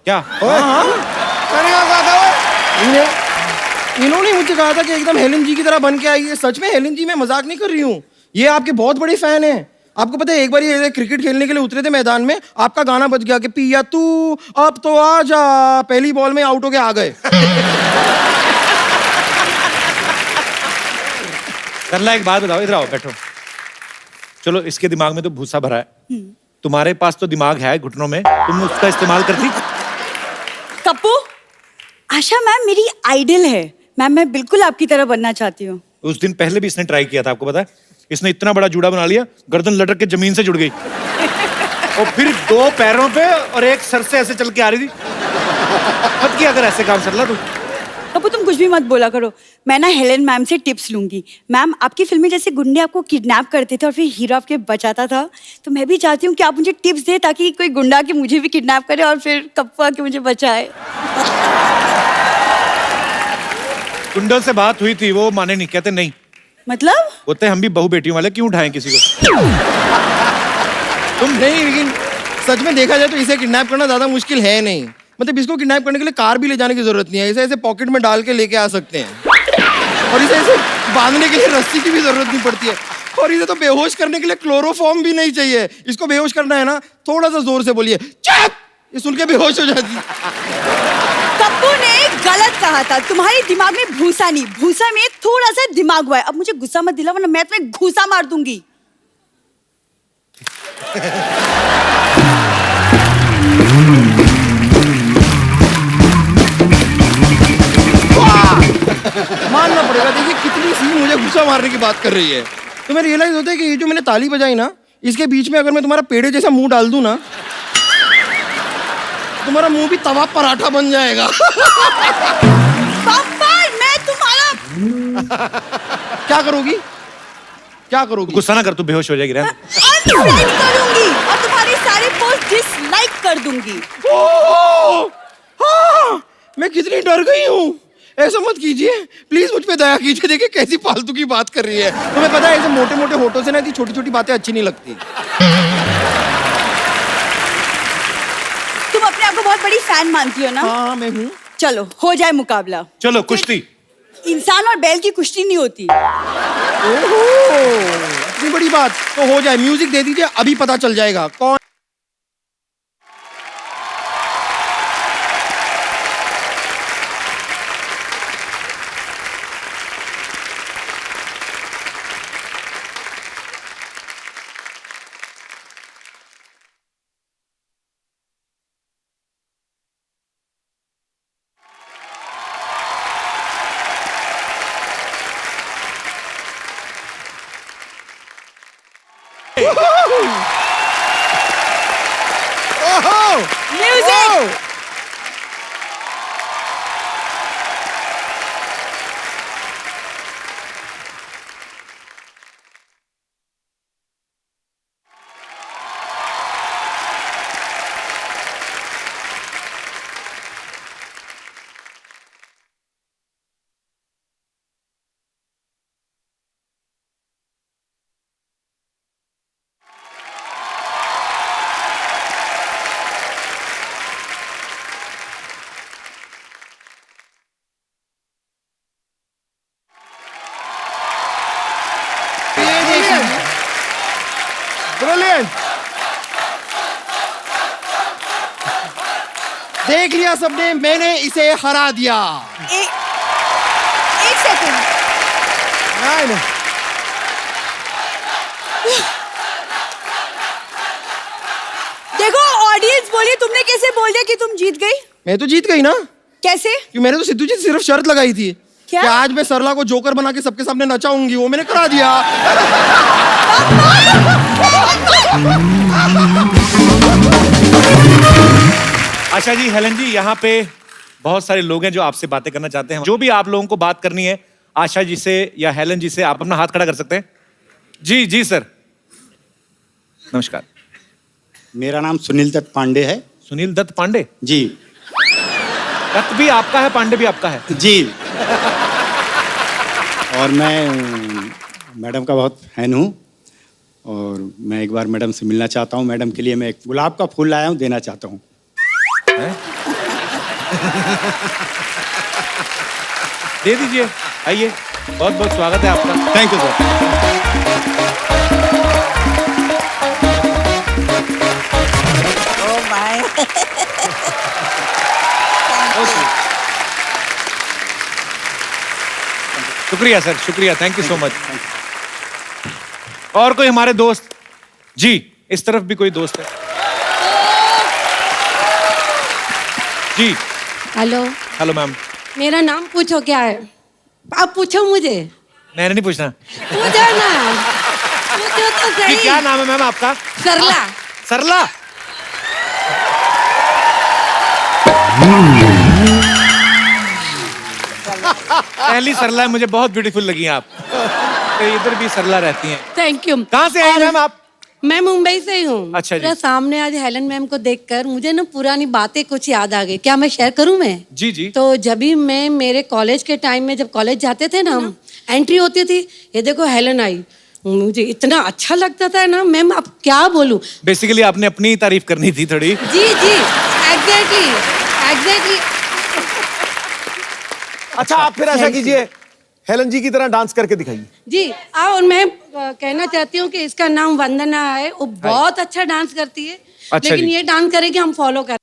S1: क्या?
S4: मैंने क्या कहा था वो?
S7: इन्होंने मुझे कहा था कि एकदम हेलन जी की तरह बन के आइए। सच में हेलन जी, मैं मजाक नहीं कर रही हूँ, ये आपके बहुत बड़े फैन हैं। आपको पता है, एक बार ये क्रिकेट खेलने के लिए उतरे थे मैदान में, आपका गाना बज गया कि पिया तू अब तो आ जा, पहली बॉल में आउट होके आ गए।
S1: करला, एक बात बताओ, इधर आओ, बैठो। चलो, इसके दिमाग में तो भूसा भरा है, तुम्हारे पास तो दिमाग है घुटनों में, तुम उसका इस्तेमाल करती?
S8: कप्पू, आशा मैम मेरी आइडल है मैम, मैं बिल्कुल आपकी तरह बनना चाहती हूँ।
S1: उस दिन पहले भी इसने ट्राई किया था, आपको पता है? इसने इतना बड़ा जूड़ा बना लिया, गर्दन लटक के जमीन से जुड़ गई, और फिर 2 पैरों पे और एक सर से ऐसे चल के आ रही थी। मत किया अगर ऐसे काम सरला तू।
S8: कप्पू, तुम कुछ भी मत बोला करो, मैं ना हेलन मैम से टिप्स लूंगी। मैम, आपकी फिल्म में जैसे गुंडे आपको किडनैप करते थे और फिर हीरो आपके बचाता था, तो मैं भी चाहती हूँ कि आप मुझे टिप्स दें ताकि कोई गुंडा के मुझे भी किडनैप करे और फिर कप्पू आके मुझे बचाए।
S1: गुंडों से बात हुई थी, वो माने नहीं, कहते नहीं।
S8: मतलब?
S1: होते हम भी बहू बेटियों वाले, क्यों उठाएं किसी को?
S7: तुम नहीं, लेकिन सच में देखा जाए तो इसे किडनैप करना ज्यादा मुश्किल है नहीं। मतलब इसको किडनैप करने के लिए कार भी ले जाने की जरूरत नहीं है, इसे ऐसे पॉकेट में डाल के लेके आ सकते हैं, और इसे ऐसे बांधने के लिए रस्सी की भी जरूरत नहीं पड़ती है, और इसे तो बेहोश करने के लिए क्लोरोफॉर्म भी नहीं चाहिए। इसको बेहोश करना है ना, थोड़ा सा जोर से बोलिए चुप, ये सुन के बेहोश हो जाती है।
S8: कप्पू ने गलत कहा था, तुम्हारे दिमाग में भूसा नहीं, भूसा में थोड़ा सा दिमाग हुआ है। अब मुझे गुस्सा मत दिला वरना मैं तुम्हें घूसा मार दूंगी।
S7: मानना पड़ेगा, देखिए कितनी सी मुझे गुस्सा मारने की बात कर रही है। तुम्हें रियलाइज होता है कि ये जो मैंने ताली बजाई ना, इसके बीच में अगर मैं तुम्हारा पेड़े जैसा मुंह डाल दूं ना, तुम्हारा मुंह भी तवा पराठा बन जाएगा।
S8: पापा, मैं तुम्हारा
S7: क्या करोगी? क्या करोगी?
S1: गुस्सा ना कर, तू बेहोश हो जाएगी। रहने दे।
S8: अनफ्रेंड करूंगी और तुम्हारे सारे पोस्ट डिसलाइक कर दूंगी।
S7: ओह! हाँ, मैं कितनी डर गई हूँ। ऐसा मत कीजिए प्लीज, मुझ पे दया कीजिए। देखिए कैसी फालतू की बात कर रही है। तुम्हें पता है, ऐसे मोटे मोटे होठों से ना कि छोटी छोटी बातें अच्छी नहीं लगती।
S8: तुम अपने आप को बहुत बड़ी फैन मानती हो ना?
S7: हाँ, मैं हूँ।
S8: चलो हो जाए मुकाबला।
S1: चलो, कुश्ती।
S8: इंसान और बैल की कुश्ती नहीं होती।
S7: ओहो, इतनी बड़ी बात तो हो जाए। म्यूजिक दे दीजिए, अभी पता चल जाएगा कौन।
S8: म्यूजिक।
S4: ब्रिलियंट।
S7: देख लिया सबने, मैंने इसे हरा दिया।
S8: एक सेकंड।
S4: नहीं,
S8: देखो ऑडियंस बोली, तुमने कैसे बोल दिया कि तुम जीत गई?
S7: मैं तो जीत गई ना,
S8: कैसे?
S7: कि मैंने तो सिद्धू जी से सिर्फ शर्त लगाई थी
S2: क्या?
S6: कि आज मैं सरला को जोकर बना के सबके सामने नचाऊंगी, वो मैंने करा दिया।
S1: आशा जी, हेलन जी, यहाँ पे बहुत सारे लोग हैं जो आपसे बातें करना चाहते हैं। जो भी आप लोगों को बात करनी है आशा जी से या हेलन जी से, आप अपना हाथ खड़ा कर सकते हैं। जी जी सर, नमस्कार।
S9: मेरा नाम सुनील दत्त पांडे है।
S1: सुनील दत्त पांडे
S9: जी।
S1: दत्त भी आपका है, पांडे भी आपका है?
S9: जी। और मैं मैडम का बहुत फैन हूँ और मैं एक बार मैडम से मिलना चाहता हूँ। मैडम के लिए मैं एक गुलाब का फूल लाया हूँ, देना चाहता हूँ।
S1: दे दीजिए, आइए, बहुत बहुत स्वागत है आपका।
S9: Thank you sir.
S3: Oh my.
S1: शुक्रिया सर, शुक्रिया, थैंक यू सो मच। और कोई हमारे दोस्त? जी, इस तरफ भी कोई दोस्त है? जी।
S10: हेलो।
S1: Hello ma'am.
S10: मेरा नाम पूछो क्या है? आप पूछो मुझे।
S1: मैंने नहीं पूछना।
S10: पूछो ना, पूछो तो
S1: जी,
S10: सही।
S1: क्या नाम है मैम आपका?
S10: सरला।
S1: सरला। पहली सरला है, मुझे बहुत ब्यूटीफुल लगी हैं आप। तो इधर भी सरला रहती हैं।
S10: Thank you.
S1: कहाँ से आई मैम आप?
S10: मैं मुंबई से ही हूँ।
S1: अच्छा जी।
S10: सामने आज हेलन मैम को देखकर मुझे ना पुरानी बातें कुछ याद आ गई। क्या मैं शेयर करूँ मैं?
S1: जी जी।
S10: तो जब भी मैं मेरे कॉलेज के टाइम में, जब कॉलेज जाते थे ना हम, एंट्री होती थी, ये देखो हेलन आई, मुझे इतना अच्छा लगता था ना मैम, अब क्या बोलूं।
S1: बेसिकली आपने अपनी तारीफ करनी थी थोड़ी।
S10: जी जी, एग्जैक्टली एग्जैक्टली।
S4: अच्छा, आप फिर ऐसा कीजिए, हेलन जी की तरह डांस करके दिखाइए।
S10: जी। और मैं कहना चाहती हूँ कि इसका नाम वंदना है, वो बहुत अच्छा डांस करती है।
S1: अच्छा
S10: लेकिन
S1: जी।
S10: ये डांस करेगी, हम फॉलो कर।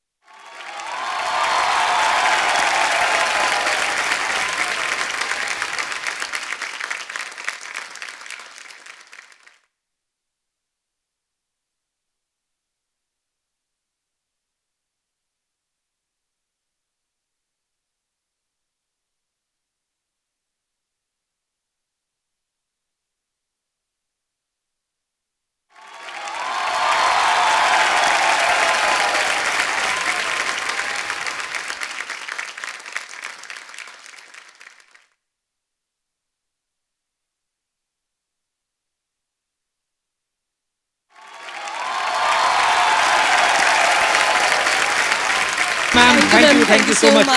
S1: Ma'am, thank you so much.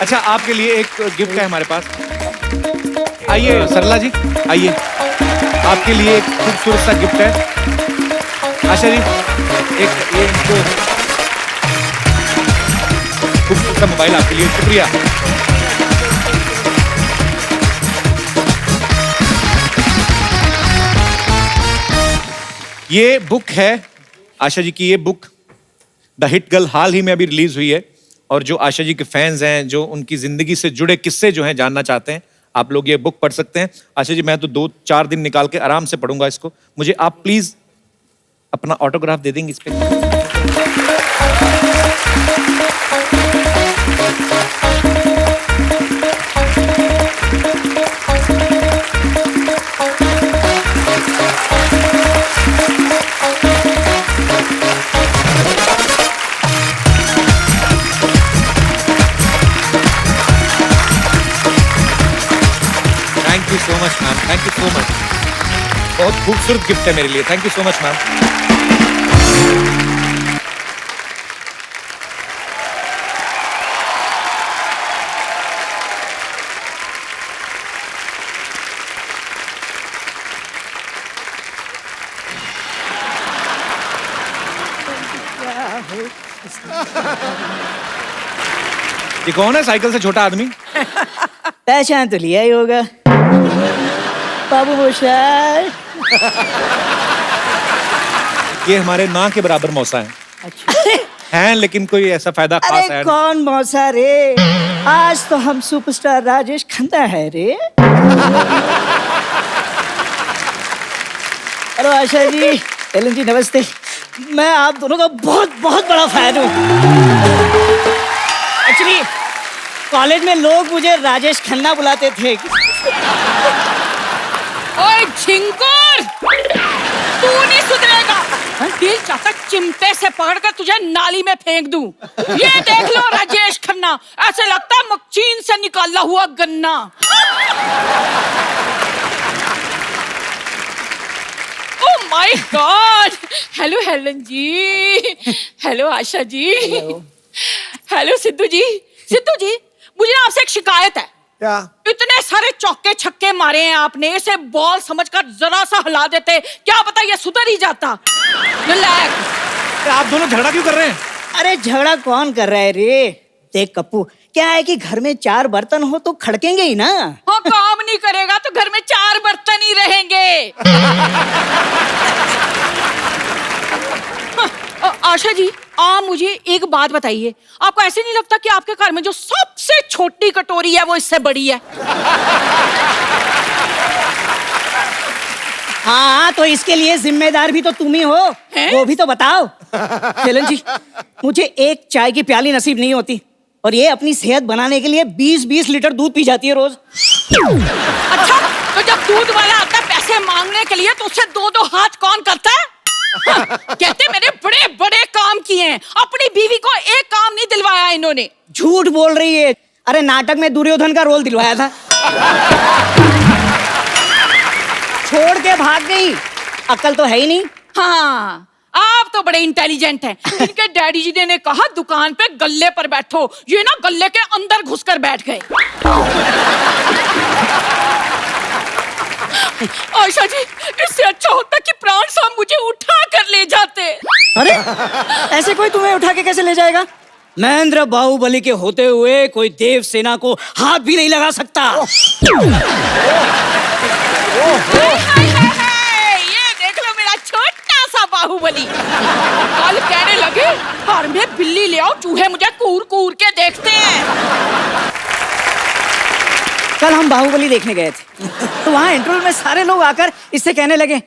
S1: अच्छा, आपके लिए एक गिफ्ट है हमारे पास। आइए सरला जी, आइए, आपके लिए एक खूबसूरत सा गिफ्ट है। आशा जी, एक ये इनको खूबसूरत सा मोबाइल आपके लिए। शुक्रिया। ये बुक है आशा जी की, ये बुक द हिट गर्ल हाल ही में अभी रिलीज हुई है। और जो आशा जी के फैंस हैं, जो उनकी जिंदगी से जुड़े किस्से जो हैं जानना चाहते हैं, आप लोग ये बुक पढ़ सकते हैं। आशा जी, मैं तो 2-4 दिन निकाल के आराम से पढ़ूंगा इसको। मुझे आप प्लीज अपना ऑटोग्राफ दे देंगे इस पे? Thank you so much ma'am, thank you so much. बहुत खूबसूरत गिफ्ट है मेरे लिए। Thank you so much ma'am. ये कौन है साइकिल से छोटा आदमी?
S7: पहचान तो लिया ही होगा, बाबू मोशार।
S1: ये हमारे ना के बराबर मौसा है।
S7: अच्छा।
S1: हैं, लेकिन कोई ऐसा फायदा खास
S7: अरे
S1: है नहीं।
S7: कौन मौसा रे, आज तो हम सुपरस्टार राजेश खन्ना है रे। हेलो आशा जी, हेलन जी, नमस्ते। मैं आप दोनों का बहुत बहुत बड़ा फैन हूँ। एक्चुअली कॉलेज में लोग मुझे राजेश खन्ना बुलाते थे।
S8: ओए झिंगुर, तू नहीं सुधरेगा। दिल चाहता चिमटे से पकड़कर तुझे नाली में फेंक दूं। ये देख लो राजेश खन्ना, ऐसे लगता है मशीन से निकाला हुआ गन्ना। Oh my God. Hello Helen ji, hello Asha ji, hello Sidhu ji. Sidhu ji, मुझे ना आपसे एक शिकायत है।
S4: क्या?
S8: इतने सारे चौके छक्के मारे हैं आपने, इसे बॉल समझकर जरा सा हिला देते, क्या पता ये सुधर ही जाता। रिलैक्स।
S1: आप दोनों झगड़ा क्यों कर रहे हैं?
S7: अरे झगड़ा कौन कर रहा है रे? देख कप्पू, क्या है कि घर में 4 बर्तन हो तो खड़केंगे ही ना।
S8: हाँ, काम नहीं करेगा तो घर में 4 बर्तन ही रहेंगे। आशा जी, आप मुझे एक बात बताइए, आपको ऐसे नहीं लगता कि आपके घर में जो सबसे छोटी कटोरी है वो इससे बड़ी है?
S7: हाँ, तो इसके लिए जिम्मेदार भी तो तुम ही हो। वो भी तो बताओ। हेलन जी, मुझे एक चाय की प्याली नसीब नहीं होती और ये अपनी सेहत बनाने के लिए 20-20 लीटर दूध पी जाती है रोज।
S8: अच्छा, तो जब दूध वाला आता है पैसे मांगने के लिए तो उससे 2-2 हाथ कौन करता है? कहते मैंने बड़े बड़े काम किए हैं, अपनी बीवी को एक काम नहीं दिलवाया इन्होंने।
S7: झूठ बोल रही है। अरे नाटक में दुर्योधन का रोल दिलवाया था। छोड़ के भाग गई, अक्ल तो है ही नहीं।
S8: हाँ, आप तो बड़े इंटेलिजेंट हैं। इनके डैडी जी ने कहा दुकान पे गल्ले पर बैठो, ये ना गल्ले के अंदर घुसकर बैठ गए। आशा जी, इससे अच्छा होता कि प्राण साहब मुझे उठा कर ले जाते।
S7: अरे ऐसे कोई तुम्हें उठा के कैसे ले जाएगा? महेंद्र बाहुबली के होते हुए कोई देव सेना को हाथ भी नहीं लगा सकता।
S8: ये देख लो मेरा छोटा सा बाहुबली। कल कहने लगे घर में बिल्ली ले आओ, चूहे मुझे कूर कूर के देखते हैं।
S7: कल हम बाहुबली देखने गए थे, तो वहाँ इंटरवल में सारे लोग आकर इससे कहने लगे,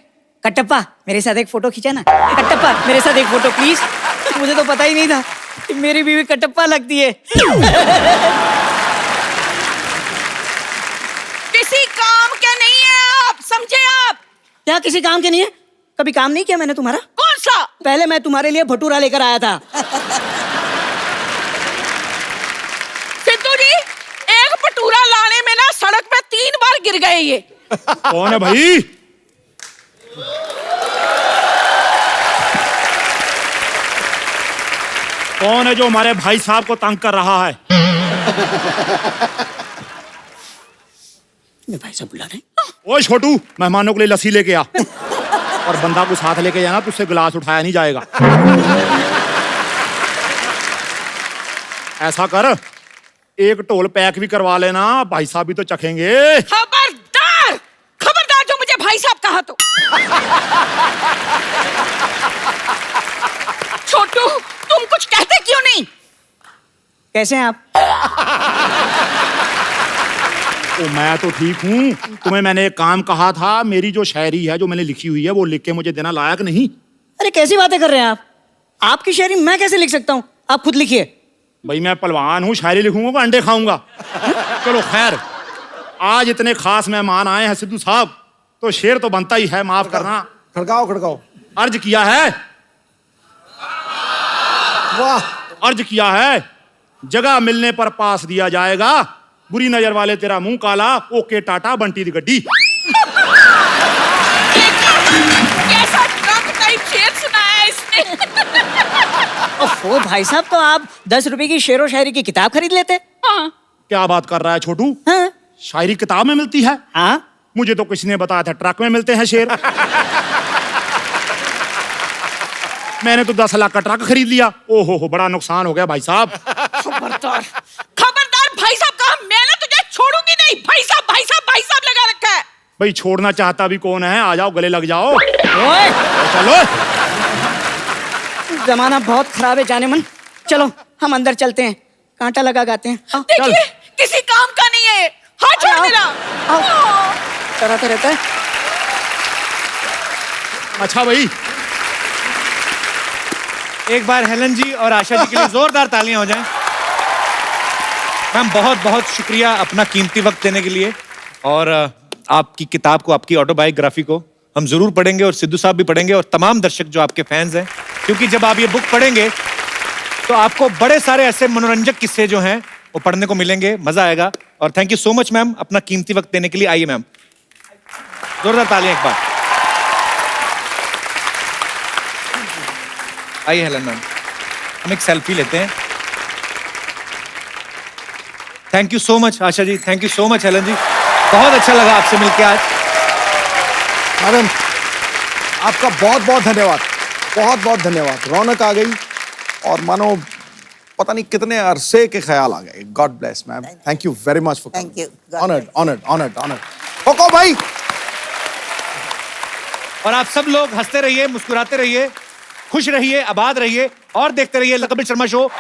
S7: कटप्पा मेरे साथ एक फोटो खींचा ना, कटप्पा मेरे साथ एक फोटो प्लीज। मुझे तो पता ही नहीं था कि मेरी बीवी कटप्पा लगती है।
S8: किसी काम के नहीं है आप, समझे आप?
S7: क्या किसी काम के नहीं है? कभी काम नहीं किया मैंने तुम्हारा?
S8: कौन सा?
S7: पहले मैं तुम्हारे लिए भटूरा लेकर आया था।
S8: सिद्धू जी, एक भटूरा लाने में ना सड़क पे 3 बार गिर गए ये।
S1: कौन है भाई? कौन है जो हमारे भाई साहब को तंग कर रहा है?
S7: मैं भाई साहब बुला रहे।
S1: ओए छोटू, मेहमानों के लिए लस्सी लेके आ और बंदा को साथ लेके जाना, तुझसे गिलास उठाया नहीं जाएगा। ऐसा कर, एक टोल पैक भी करवा लेना, भाई साहब भी तो चखेंगे।
S8: खबरदार, खबरदार जो मुझे भाई साहब कहा तो। छोटू, तुम कुछ कहते क्यों नहीं?
S7: कैसे हैं आप?
S1: तो मैं तो ठीक हूँ। तुम्हें मैंने एक काम कहा था, मेरी जो शायरी है जो मैंने लिखी हुई है वो लिख के मुझे देना लायक नहीं?
S7: अरे कैसी बातें कर रहे हैं आप? आपकी शायरी मैं कैसे लिख सकता हूँ? आप खुद लिखिए।
S1: भाई मैं पहलवान हूँ, शायरी लिखूंगा तो अंडे खाऊंगा। चलो खैर, आज इतने खास मेहमान आए हैं सिद्धू साहब, तो शेर तो बनता ही है, माफ करना।
S4: खड़काओ खड़काओ।
S1: अर्ज किया है,
S4: वाह।
S1: अर्ज किया है, जगह मिलने पर पास दिया जाएगा, बुरी नजर वाले तेरा मुंह काला, ओके टाटा बंटी दी गड्डी।
S8: कैसा ट्रक टाइप शेर सुनाया है इसने।
S7: ओह भाई साहब, तो आप 10 रुपए की शेरो शायरी की किताब खरीद लेते।
S8: हाँ।
S1: क्या बात कर रहा है छोटू?
S7: हाँ?
S1: शायरी किताब में मिलती है?
S7: हाँ?
S1: मुझे तो किसी ने बताया था ट्रक में मिलते हैं शेर। मैंने तो 10 लाख का ट्रक खरीद लिया। ओहो, बड़ा नुकसान हो गया भाई साहब।
S8: खबरदार, खबरदार भाई साहब कहा, मैं ना तुझे छोड़ूंगी नहीं। भाई साहब, भाई साहब, भाई साहब लगा रखा है।
S1: भाई छोड़ना चाहता भी कौन है? आ जाओ, गले लग जाओ।
S7: ओए!
S1: चलो।
S7: जमाना बहुत खराब है जाने मन। चलो हम अंदर चलते हैं, कांटा लगा गाते हैं।
S8: देखिए, किसी काम का नहीं है। हाँ, छोड़ मेरा।
S7: कराता रहता है।
S1: अच्छा भाई,
S11: एक बार हेलन जी और आशा जी के लिए जोरदार तालियां हो जाएं।
S1: मैम बहुत बहुत शुक्रिया अपना कीमती वक्त देने के लिए। और आपकी किताब को, आपकी ऑटोबायोग्राफी को हम जरूर पढ़ेंगे और सिद्धू साहब भी पढ़ेंगे और तमाम दर्शक जो आपके फैंस हैं, क्योंकि जब आप ये बुक पढ़ेंगे तो आपको बड़े सारे ऐसे मनोरंजक किस्से जो हैं वो पढ़ने को मिलेंगे, मजा आएगा। और thank you so much ma'am अपना कीमती वक्त देने के लिए। आइए मैम, जोरदार तालियां एक बार। आइए हेलन मैम, हम एक सेल्फी लेते हैं। Thank you so much Asha ji, thank you so much Helen ji, बहुत अच्छा लगा आपसे मिलकर आज।
S4: मैडम आपका बहुत बहुत धन्यवाद, बहुत बहुत धन्यवाद। रौनक आ गई और मानो पता नहीं कितने अरसे के ख्याल आ गए। God bless ma'am, thank you very much for
S3: Thank you. God
S4: honoured honoured honoured honoured. Koko भाई,
S1: और आप सब लोग हंसते रहिए, मुस्कुराते रहिए, खुश रहिए, आबाद रहिए और देखते रहिए द कपिल शर्मा शो।